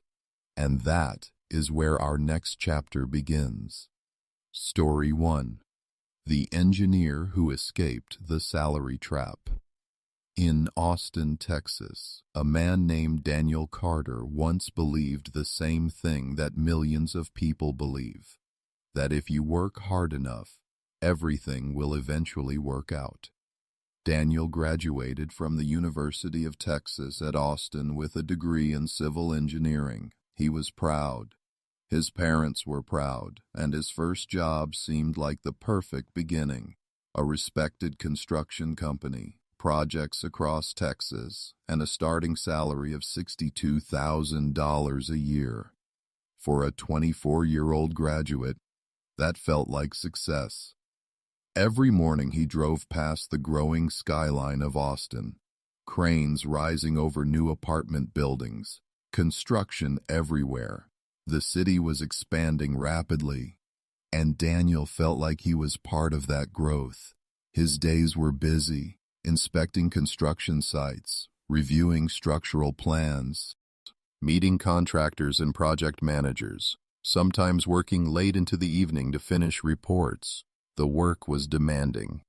And that is where our next chapter begins. Story 1. The engineer who escaped the salary trap. In Austin, Texas, a man named Daniel Carter once believed the same thing that millions of people believe: that if you work hard enough, everything will eventually work out. Daniel graduated from the University of Texas at Austin with a degree in civil engineering. He was proud. His parents were proud, and his first job seemed like the perfect beginning. A respected construction company, projects across Texas, and a starting salary of $62,000 a year. For a 24-year-old graduate, that felt like success. Every morning he drove past the growing skyline of Austin, cranes rising over new apartment buildings, construction everywhere. The city was expanding rapidly, and Daniel felt like he was part of that growth. His days were busy, inspecting construction sites, reviewing structural plans, meeting contractors and project managers, sometimes working late into the evening to finish reports. The work was demanding,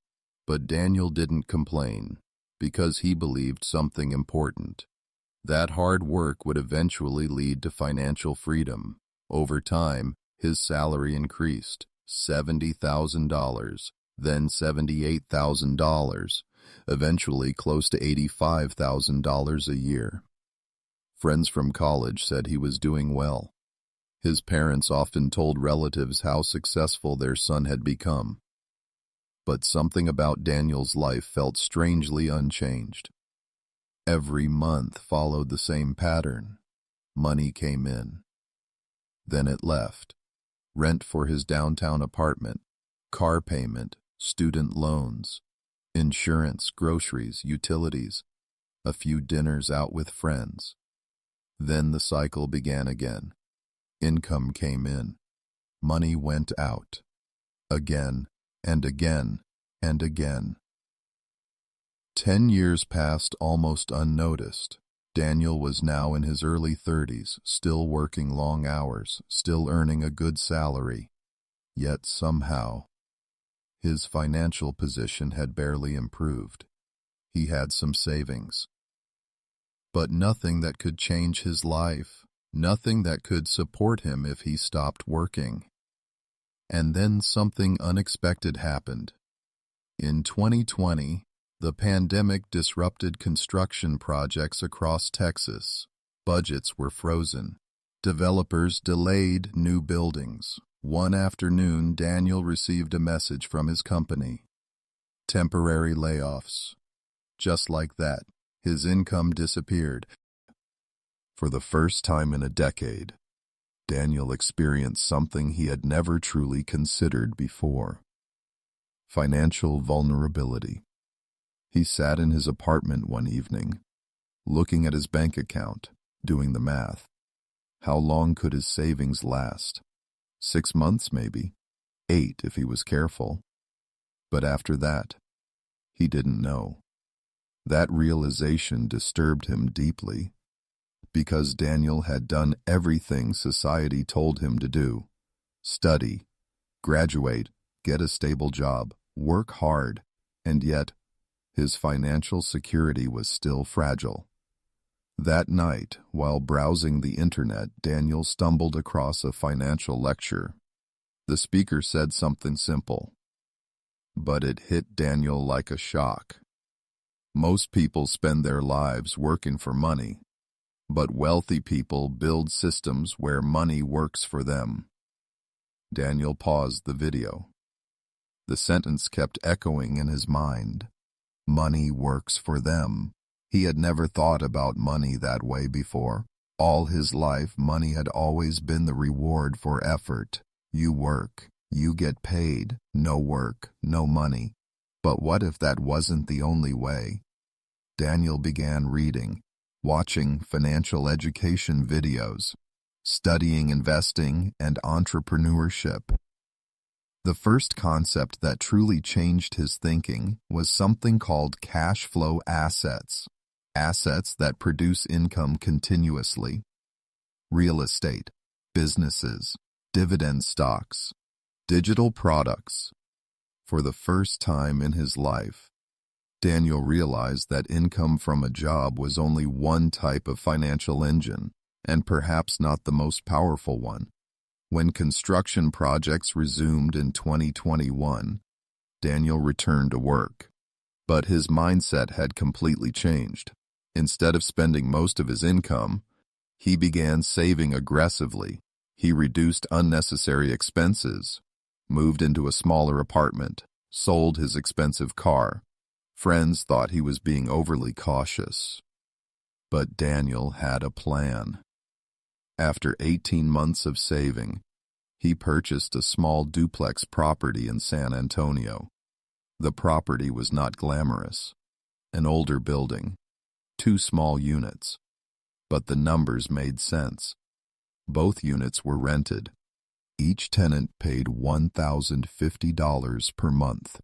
but Daniel didn't complain, because he believed something important. That hard work would eventually lead to financial freedom. Over time, his salary increased: $70,000, then $78,000, eventually close to $85,000 a year. Friends from college said he was doing well. His parents often told relatives how successful their son had become. But something about Daniel's life felt strangely unchanged. Every month followed the same pattern. Money came in. Then it left. Rent for his downtown apartment, car payment, student loans, insurance, groceries, utilities, a few dinners out with friends. Then the cycle began again. Income came in. Money went out. Again and again and again. 10 years passed almost unnoticed. Daniel was now in his early 30s, still working long hours, still earning a good salary. Yet somehow, his financial position had barely improved. He had some savings, but nothing that could change his life, nothing that could support him if he stopped working. And then something unexpected happened. In 2020, the pandemic disrupted construction projects across Texas. Budgets were frozen. Developers delayed new buildings. One afternoon, Daniel received a message from his company. Temporary layoffs. Just like that, his income disappeared. For the first time in a decade, Daniel experienced something he had never truly considered before: financial vulnerability. He sat in his apartment one evening, looking at his bank account, doing the math. How long could his savings last? 6 months, maybe. 8 if he was careful. But after that, he didn't know. That realization disturbed him deeply, because Daniel had done everything society told him to do: study, graduate, get a stable job, work hard, and yet his financial security was still fragile. That night, while browsing the internet, Daniel stumbled across a financial lecture. The speaker said something simple, but it hit Daniel like a shock. Most people spend their lives working for money, but wealthy people build systems where money works for them. Daniel paused the video. The sentence kept echoing in his mind. Money works for them. He had never thought about money that way before. All his life, money had always been the reward for effort. You work, you get paid. No work, no money. But what if that wasn't the only way? Daniel began reading, watching financial education videos, studying investing and entrepreneurship. The first concept that truly changed his thinking was something called cash flow assets. Assets that produce income continuously. Real estate, businesses, dividend stocks, digital products. For the first time in his life, Daniel realized that income from a job was only one type of financial engine, and perhaps not the most powerful one. When construction projects resumed in 2021, Daniel returned to work. But his mindset had completely changed. Instead of spending most of his income, he began saving aggressively. He reduced unnecessary expenses, moved into a smaller apartment, sold his expensive car. Friends thought he was being overly cautious. But Daniel had a plan. After 18 months of saving, he purchased a small duplex property in San Antonio. The property was not glamorous. An older building, 2 small units. But the numbers made sense. Both units were rented. Each tenant paid $1,050 per month.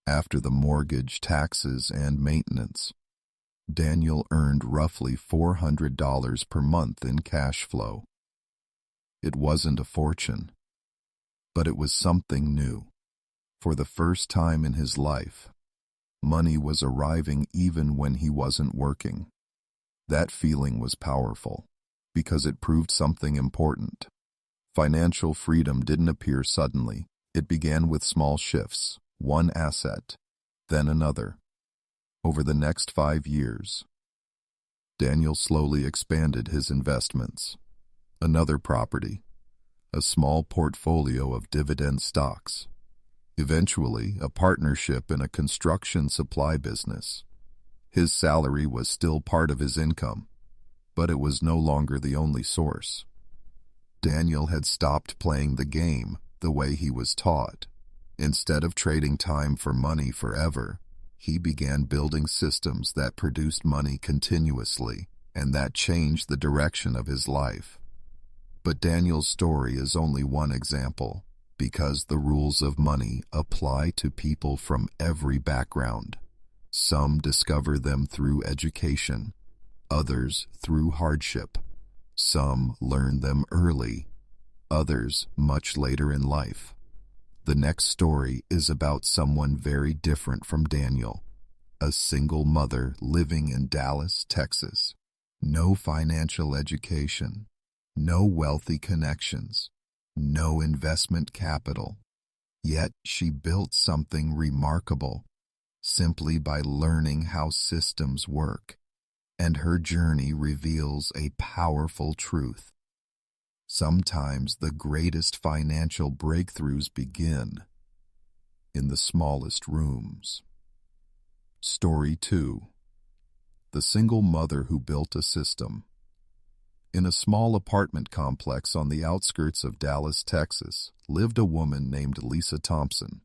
After the mortgage, taxes, and maintenance, Daniel earned roughly $400 per month in cash flow. It wasn't a fortune, but it was something new. For the first time in his life, money was arriving even when he wasn't working. That feeling was powerful, because it proved something important. Financial freedom didn't appear suddenly. It began with small shifts, one asset, then another. Over the next 5 years, Daniel slowly expanded his investments. Another property, a small portfolio of dividend stocks. Eventually, a partnership in a construction supply business. His salary was still part of his income, but it was no longer the only source. Daniel had stopped playing the game the way he was taught. Instead of trading time for money forever, he began building systems that produced money continuously, and that changed the direction of his life. But Daniel's story is only one example, because the rules of money apply to people from every background. Some discover them through education, others through hardship. Some learn them early, others much later in life. The next story is about someone very different from Daniel, a single mother living in Dallas, Texas. No financial education, no wealthy connections, no investment capital. Yet she built something remarkable simply by learning how systems work. And her journey reveals a powerful truth. Sometimes the greatest financial breakthroughs begin in the smallest rooms. Story 2. The single mother who built a system. In a small apartment complex on the outskirts of Dallas, Texas, lived a woman named Lisa Thompson.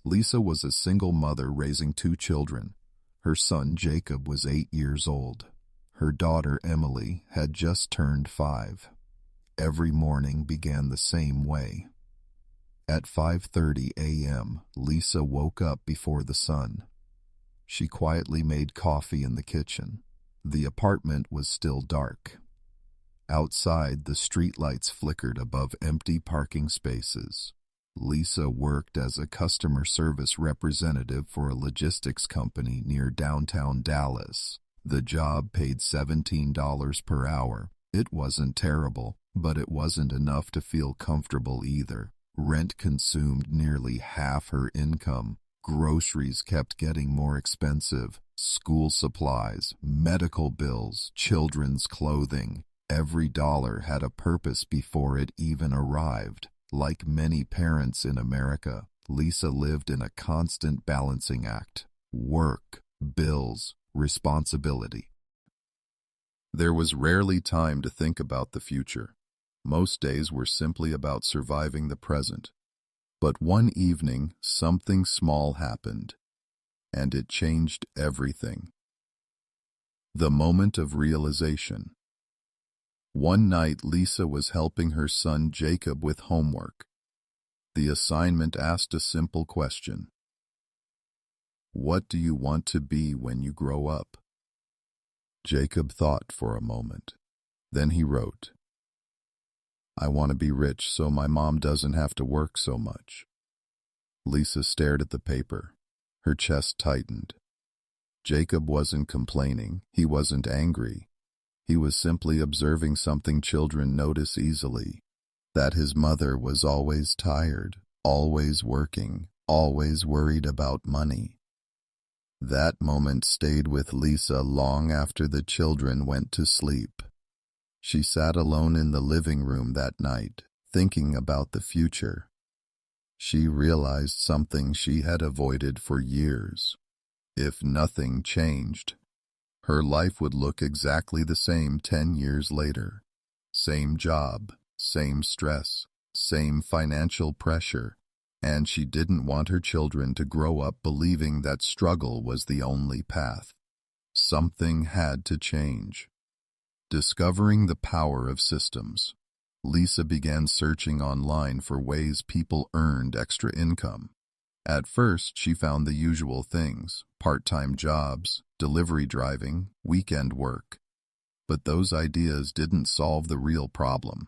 Lisa was a single mother raising 2 children. Her son Jacob was 8 years old. Her daughter Emily had just turned 5. Every morning began the same way. At 5:30 a.m., Lisa woke up before the sun. She quietly made coffee in the kitchen. The apartment was still dark. Outside, the streetlights flickered above empty parking spaces. Lisa worked as a customer service representative for a logistics company near downtown Dallas. The job paid $17 per hour. It wasn't terrible, but it wasn't enough to feel comfortable either. Rent consumed nearly half her income. Groceries kept getting more expensive. School supplies, medical bills, children's clothing. Every dollar had a purpose before it even arrived. Like many parents in America, Lisa lived in a constant balancing act. Work, bills, responsibility. There was rarely time to think about the future. Most days were simply about surviving the present. But one evening, something small happened, and it changed everything. The moment of realization. One night, Lisa was helping her son Jacob with homework. The assignment asked a simple question. What do you want to be when you grow up? Jacob thought for a moment. Then he wrote, I want to be rich so my mom doesn't have to work so much. Lisa stared at the paper. Her chest tightened. Jacob wasn't complaining. He wasn't angry. He was simply observing something children notice easily, that his mother was always tired, always working, always worried about money. That moment stayed with Lisa long after the children went to sleep. She sat alone in the living room that night, thinking about the future. She realized something she had avoided for years. If nothing changed, her life would look exactly the same 10 years later. Same job, same stress, same financial pressure, and she didn't want her children to grow up believing that struggle was the only path. Something had to change. Discovering the power of systems, Lisa began searching online for ways people earned extra income. At first, she found the usual things: part-time jobs, delivery driving, weekend work. But those ideas didn't solve the real problem.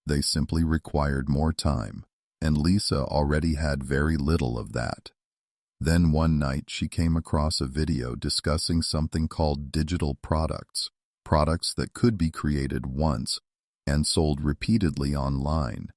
They simply required more time, and Lisa already had very little of that. Then one night she came across a video discussing something called digital products that could be created once and sold repeatedly online.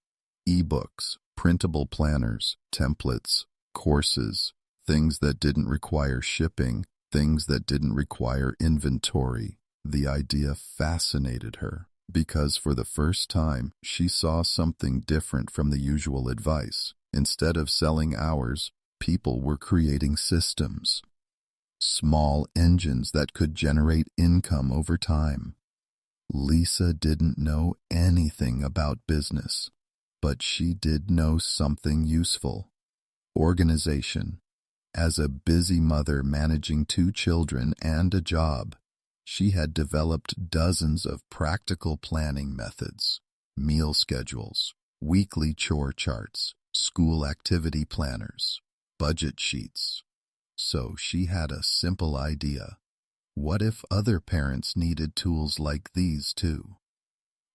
E-books, printable planners, templates, courses, things that didn't require shipping, things that didn't require inventory. The idea fascinated her because for the first time she saw something different from the usual advice. Instead of selling hours, people were creating systems. Small engines that could generate income over time. Lisa didn't know anything about business, but she did know something useful: organization. As a busy mother managing 2 children and a job, she had developed dozens of practical planning methods: meal schedules, weekly chore charts, school activity planners, budget sheets. So she had a simple idea. What if other parents needed tools like these too?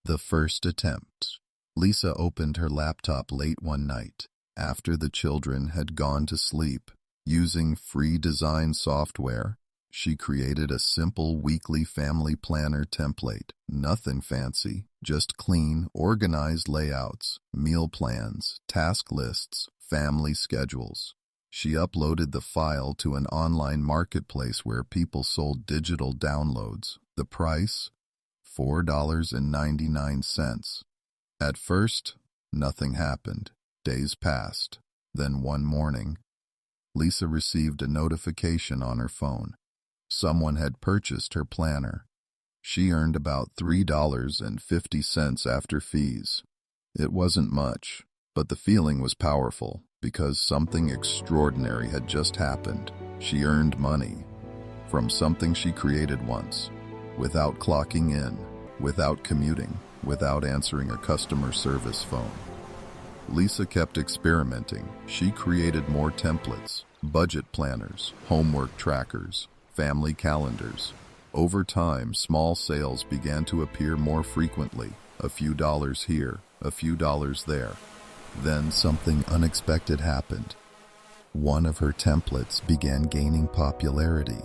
The first attempt. Lisa opened her laptop late one night, after the children had gone to sleep. Using free design software, She created a simple weekly family planner template. Nothing fancy, just clean, organized layouts, meal plans, task lists, family schedules. She uploaded the file to an online marketplace where people sold digital downloads. The price? $4.99. At first, nothing happened. Days passed. Then one morning, Lisa received a notification on her phone. Someone had purchased her planner. She earned about $3.50 after fees. It wasn't much, but the feeling was powerful because something extraordinary had just happened. She earned money from something she created once, without clocking in, without commuting, without answering a customer service phone. Lisa kept experimenting. She created more templates, budget planners, homework trackers, family calendars. Over time, small sales began to appear more frequently, a few dollars here, a few dollars there. Then something unexpected happened. One of her templates began gaining popularity.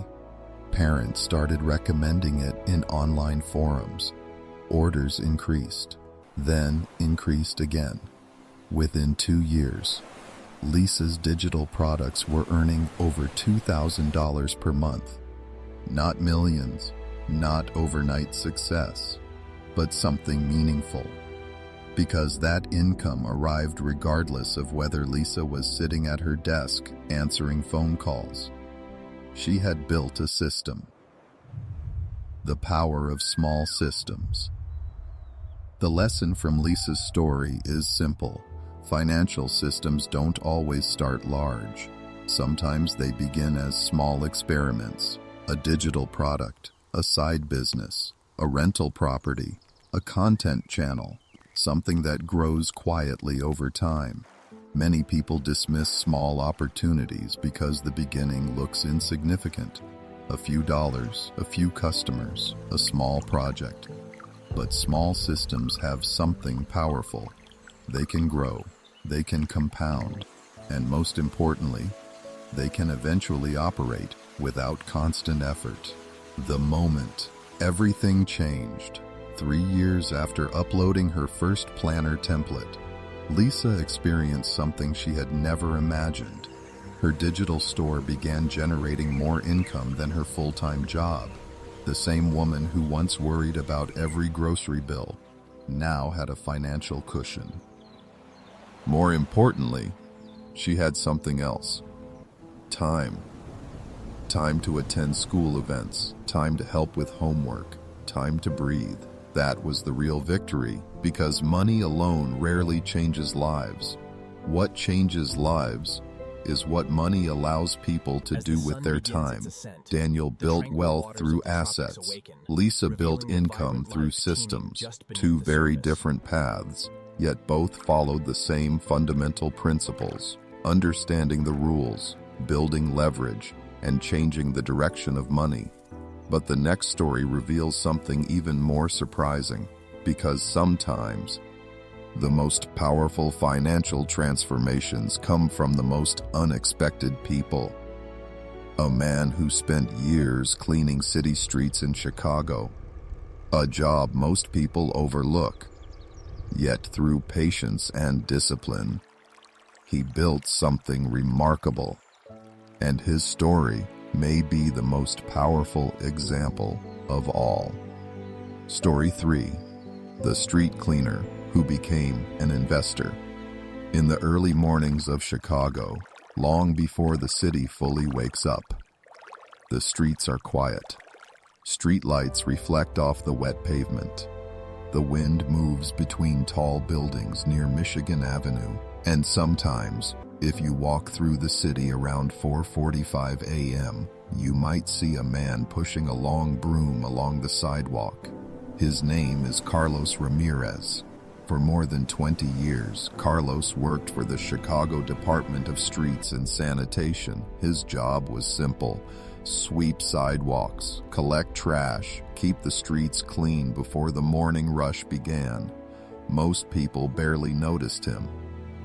Parents started recommending it in online forums. Orders increased, then increased again. Within 2 years, Lisa's digital products were earning over $2,000 per month. Not millions, not overnight success, but something meaningful. Because that income arrived regardless of whether Lisa was sitting at her desk answering phone calls. She had built a system. The power of small systems. The lesson from Lisa's story is simple. Financial systems don't always start large. Sometimes they begin as small experiments. A digital product, a side business, a rental property, a content channel, something that grows quietly over time. Many people dismiss small opportunities because the beginning looks insignificant. A few dollars, a few customers, a small project. But small systems have something powerful. They can grow, they can compound, and most importantly, they can eventually operate without constant effort. The moment everything changed. 3 years after uploading her first planner template, Lisa experienced something she had never imagined. Her digital store began generating more income than her full-time job. The same woman who once worried about every grocery bill now had a financial cushion. More importantly, she had something else. Time. Time to attend school events, time to help with homework, time to breathe. That was the real victory, because money alone rarely changes lives. What changes lives is what money allows people to do with their time. Daniel built wealth through assets. Lisa built income through systems. Two very different paths, yet both followed the same fundamental principles: understanding the rules, building leverage, and changing the direction of money. But the next story reveals something even more surprising, because sometimes the most powerful financial transformations come from the most unexpected people. A man who spent years cleaning city streets in Chicago, a job most people overlook. Yet through patience and discipline, he built something remarkable. And his story may be the most powerful example of all. Story 3. The street cleaner who became an investor. In the early mornings of Chicago, long before the city fully wakes up, the streets are quiet. Street lights reflect off the wet pavement. The wind moves between tall buildings near Michigan Avenue, and sometimes, if you walk through the city around 4:45 a.m., you might see a man pushing a long broom along the sidewalk. His name is Carlos Ramirez. For more than 20 years, Carlos worked for the Chicago Department of Streets and Sanitation. His job was simple: sweep sidewalks, collect trash, keep the streets clean before the morning rush began. Most people barely noticed him.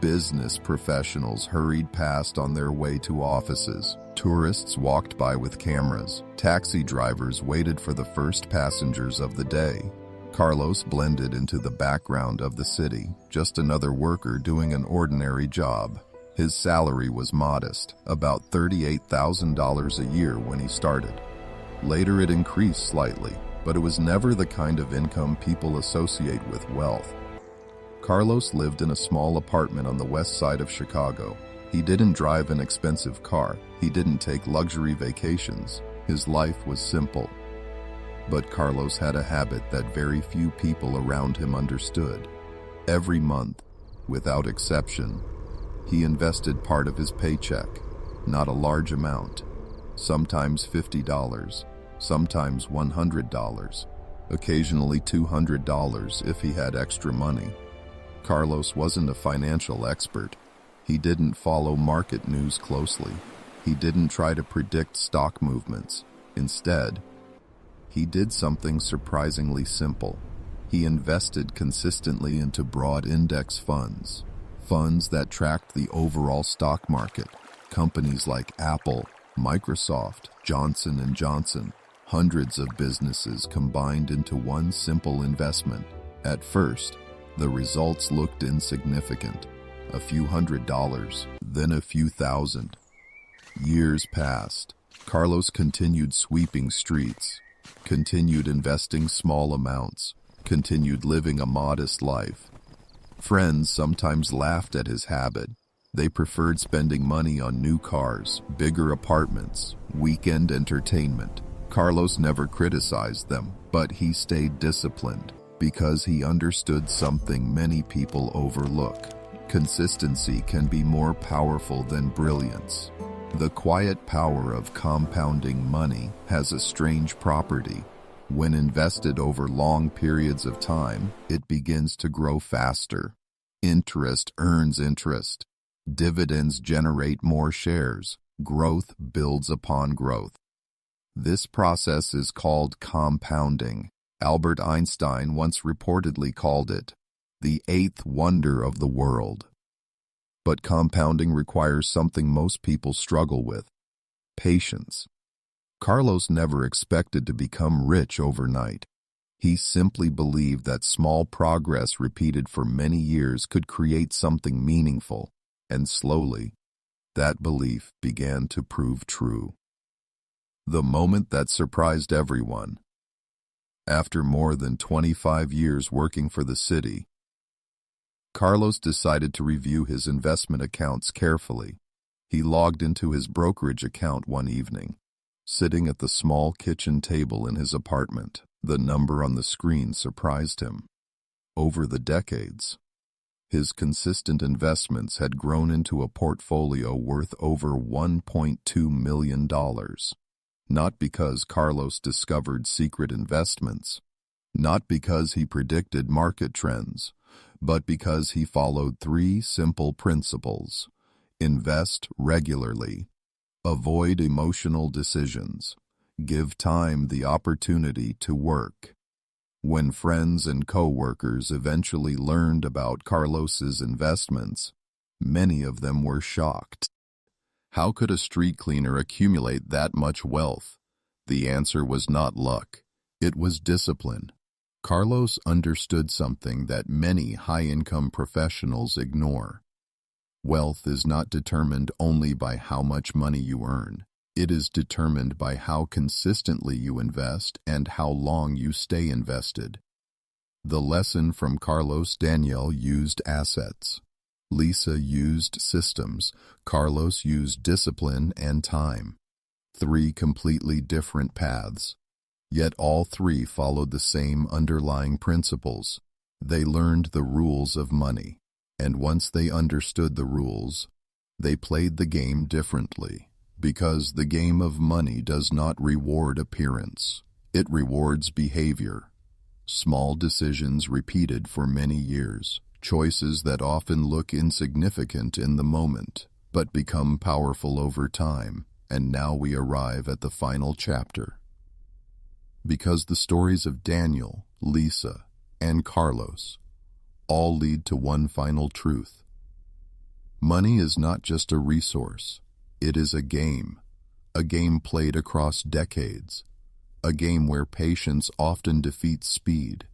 Business professionals hurried past on their way to offices. Tourists walked by with cameras. Taxi drivers waited for the first passengers of the day. Carlos blended into the background of the city, just another worker doing an ordinary job. His salary was modest, about $38,000 a year when he started. Later it increased slightly, but it was never the kind of income people associate with wealth. Carlos lived in a small apartment on the west side of Chicago. He didn't drive an expensive car. He didn't take luxury vacations. His life was simple. But Carlos had a habit that very few people around him understood. Every month, without exception, he invested part of his paycheck, not a large amount, sometimes $50, sometimes $100, occasionally $200 if he had extra money. Carlos wasn't a financial expert. He didn't follow market news closely. He didn't try to predict stock movements. Instead, he did something surprisingly simple. He invested consistently into broad index funds, funds that tracked the overall stock market. Companies like Apple, Microsoft, Johnson & Johnson, hundreds of businesses combined into one simple investment. At first, the results looked insignificant, a few $100s, then a few thousand. Years passed. Carlos continued sweeping streets, continued investing small amounts, continued living a modest life. Friends sometimes laughed at his habit. They preferred spending money on new cars, bigger apartments, weekend entertainment. Carlos never criticized them, but he stayed disciplined because he understood something many people overlook. Consistency can be more powerful than brilliance. The quiet power of compounding money has a strange property. When invested over long periods of time, it begins to grow faster. Interest earns interest. Dividends generate more shares. Growth builds upon growth. This process is called compounding. Albert Einstein once reportedly called it the eighth wonder of the world. But compounding requires something most people struggle with: patience. Carlos never expected to become rich overnight. He simply believed that small progress repeated for many years could create something meaningful, and slowly, that belief began to prove true. The moment that surprised everyone. After more than 25 years working for the city, Carlos decided to review his investment accounts carefully. He logged into his brokerage account one evening. Sitting at the small kitchen table in his apartment, the number on the screen surprised him. Over the decades, his consistent investments had grown into a portfolio worth over $1.2 million. Not because Carlos discovered secret investments, not because he predicted market trends, but because he followed three simple principles: invest regularly, avoid emotional decisions, give time the opportunity to work. When friends and co-workers eventually learned about Carlos's investments, many of them were shocked. How could a street cleaner accumulate that much wealth? The answer was not luck. It was discipline. Carlos understood something that many high-income professionals ignore. Wealth is not determined only by how much money you earn. It is determined by how consistently you invest and how long you stay invested. The lesson from Carlos: Danielle used assets. Lisa used systems. Carlos used discipline and time. Three completely different paths. Yet all three followed the same underlying principles. They learned the rules of money. And once they understood the rules, they played the game differently. Because the game of money does not reward appearance. It rewards behavior. Small decisions repeated for many years. Choices that often look insignificant in the moment, but become powerful over time. And now we arrive at the final chapter. Because the stories of Daniel, Lisa, and Carlos all lead to one final truth. Money is not just a resource. It is a game played across decades, a game where patience often defeats speed,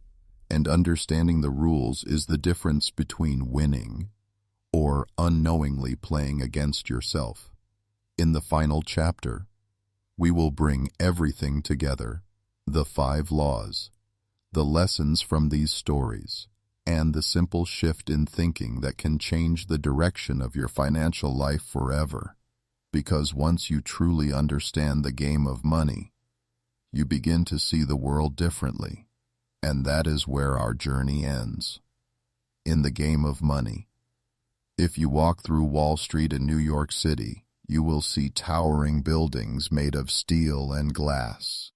and understanding the rules is the difference between winning or unknowingly playing against yourself. In the final chapter, we will bring everything together, the 5 laws, the lessons from these stories, and the simple shift in thinking that can change the direction of your financial life forever. Because once you truly understand the game of money, you begin to see the world differently, and that is where our journey ends. In the game of money, if you walk through Wall Street in New York City, you will see towering buildings made of steel and glass.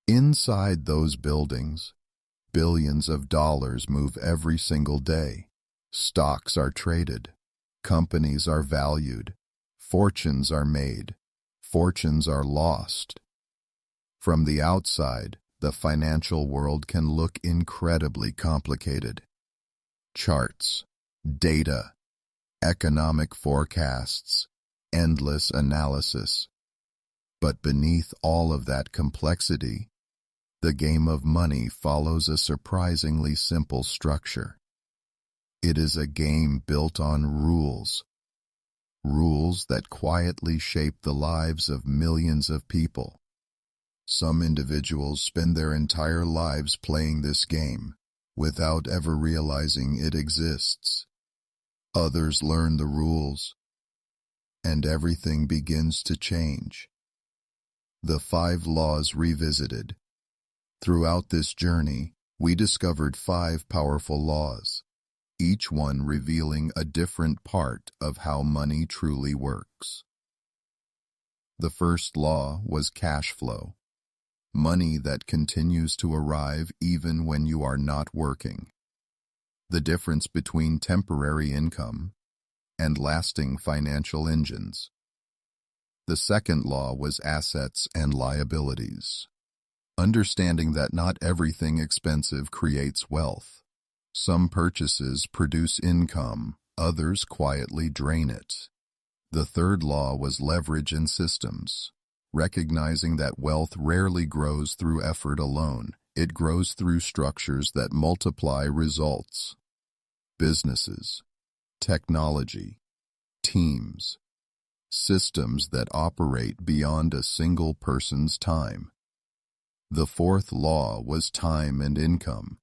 Inside those buildings, billions of dollars move every single day. Stocks are traded, companies are valued, fortunes are made, fortunes are lost. From the outside, the financial world can look incredibly complicated. Charts, data, economic forecasts, endless analysis. But beneath all of that complexity, the game of money follows a surprisingly simple structure. It is a game built on rules that quietly shape the lives of millions of people. Some individuals spend their entire lives playing this game without ever realizing it exists. Others learn the rules, and everything begins to change. The 5 laws revisited. Throughout this journey, we discovered 5 powerful laws, each one revealing a different part of how money truly works. The first law was cash flow, money that continues to arrive even when you are not working. The difference between temporary income and lasting financial engines. The second law was assets and liabilities. Understanding that not everything expensive creates wealth. Some purchases produce income, others quietly drain it. The third law was leverage and systems. Recognizing that wealth rarely grows through effort alone, it grows through structures that multiply results. Businesses, technology, teams, systems that operate beyond a single person's time. The fourth law was time and income.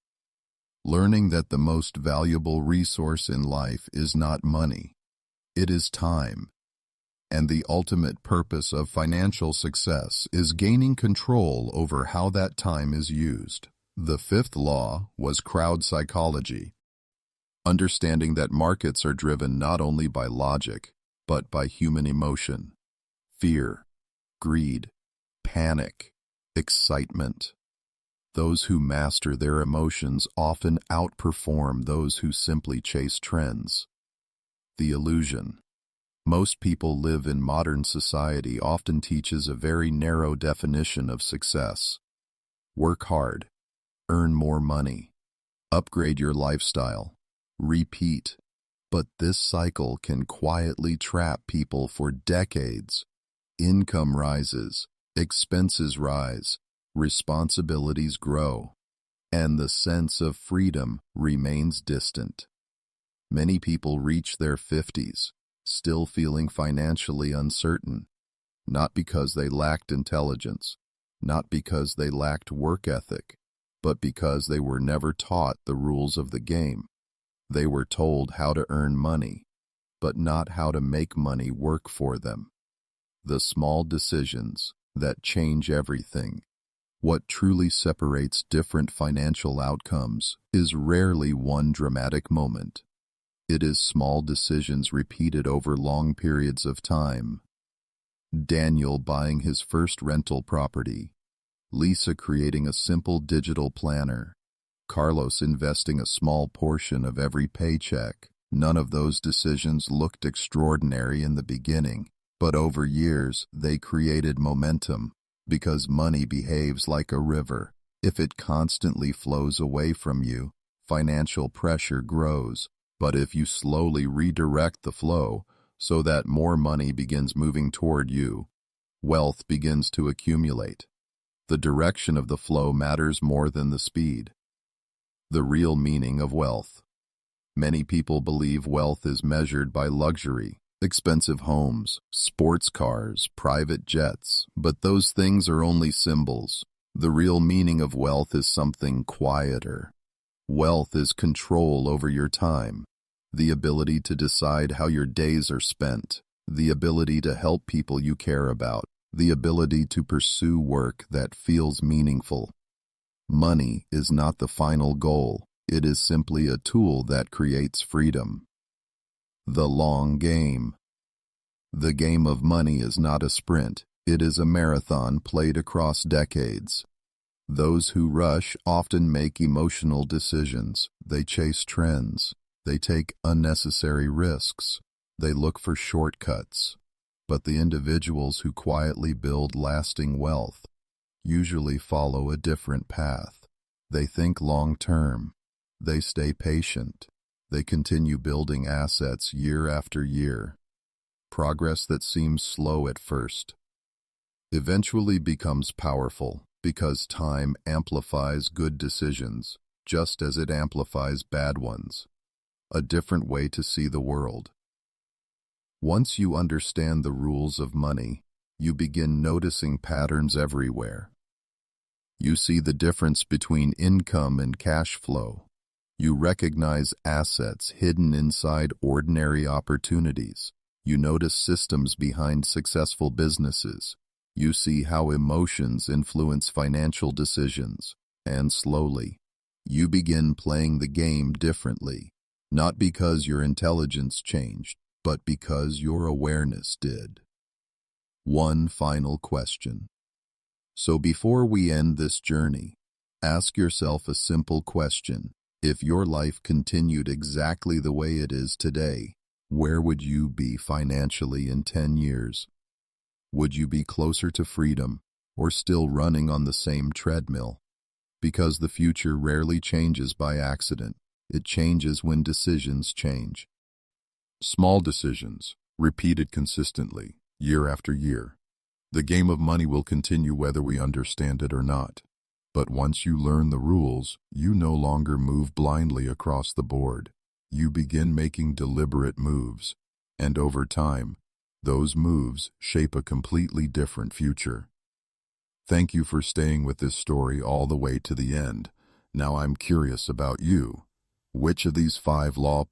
Learning that the most valuable resource in life is not money, it is time. And the ultimate purpose of financial success is gaining control over how that time is used. The fifth law was crowd psychology. Understanding that markets are driven not only by logic, but by human emotion, fear, greed, panic, excitement. Those who master their emotions often outperform those who simply chase trends. The illusion. Most people live in modern society often teaches a very narrow definition of success. Work hard, earn more money, upgrade your lifestyle, repeat. But this cycle can quietly trap people for decades. Income rises, expenses rise, responsibilities grow, and the sense of freedom remains distant. Many people reach their 50s, still feeling financially uncertain, not because they lacked intelligence, not because they lacked work ethic, but because they were never taught the rules of the game. They were told how to earn money, but not how to make money work for them. The small decisions that change everything. What truly separates different financial outcomes is rarely one dramatic moment. It is small decisions repeated over long periods of time. Daniel buying his first rental property, Lisa creating a simple digital planner, Carlos investing a small portion of every paycheck. None of those decisions looked extraordinary in the beginning, but over years they created momentum, because money behaves like a river. If it constantly flows away from you, financial pressure grows, But if you slowly redirect the flow so that more money begins moving toward you, wealth begins to accumulate. The direction of the flow matters more than the speed. The real meaning of wealth. Many people believe wealth is measured by luxury, expensive homes, sports cars, private jets, but those things are only symbols. The real meaning of wealth is something quieter. Wealth is control over your time, the ability to decide how your days are spent, the ability to help people you care about, the ability to pursue work that feels meaningful. Money is not the final goal. It is simply a tool that creates freedom. The long game. The game of money is not a sprint. It is a marathon played across decades. Those who rush often make emotional decisions. They chase trends. They take unnecessary risks. They look for shortcuts. But the individuals who quietly build lasting wealth usually follow a different path. They think long-term. They stay patient. They continue building assets year after year. Progress that seems slow at first eventually becomes powerful because time amplifies good decisions, just as it amplifies bad ones. A different way to see the world. Once you understand the rules of money, you begin noticing patterns everywhere. You see the difference between income and cash flow. You recognize assets hidden inside ordinary opportunities. You notice systems behind successful businesses. You see how emotions influence financial decisions. And slowly, you begin playing the game differently, not because your intelligence changed, but because your awareness did. One final question. So before we end this journey, ask yourself a simple question. If your life continued exactly the way it is today, where would you be financially in 10 years? Would you be closer to freedom or still running on the same treadmill? Because the future rarely changes by accident. It changes when decisions change. Small decisions, repeated consistently, year after year. The game of money will continue whether we understand it or not. But once you learn the rules, you no longer move blindly across the board. You begin making deliberate moves. And over time, those moves shape a completely different future. Thank you for staying with this story all the way to the end. Now I'm curious about you. Which of these 5 law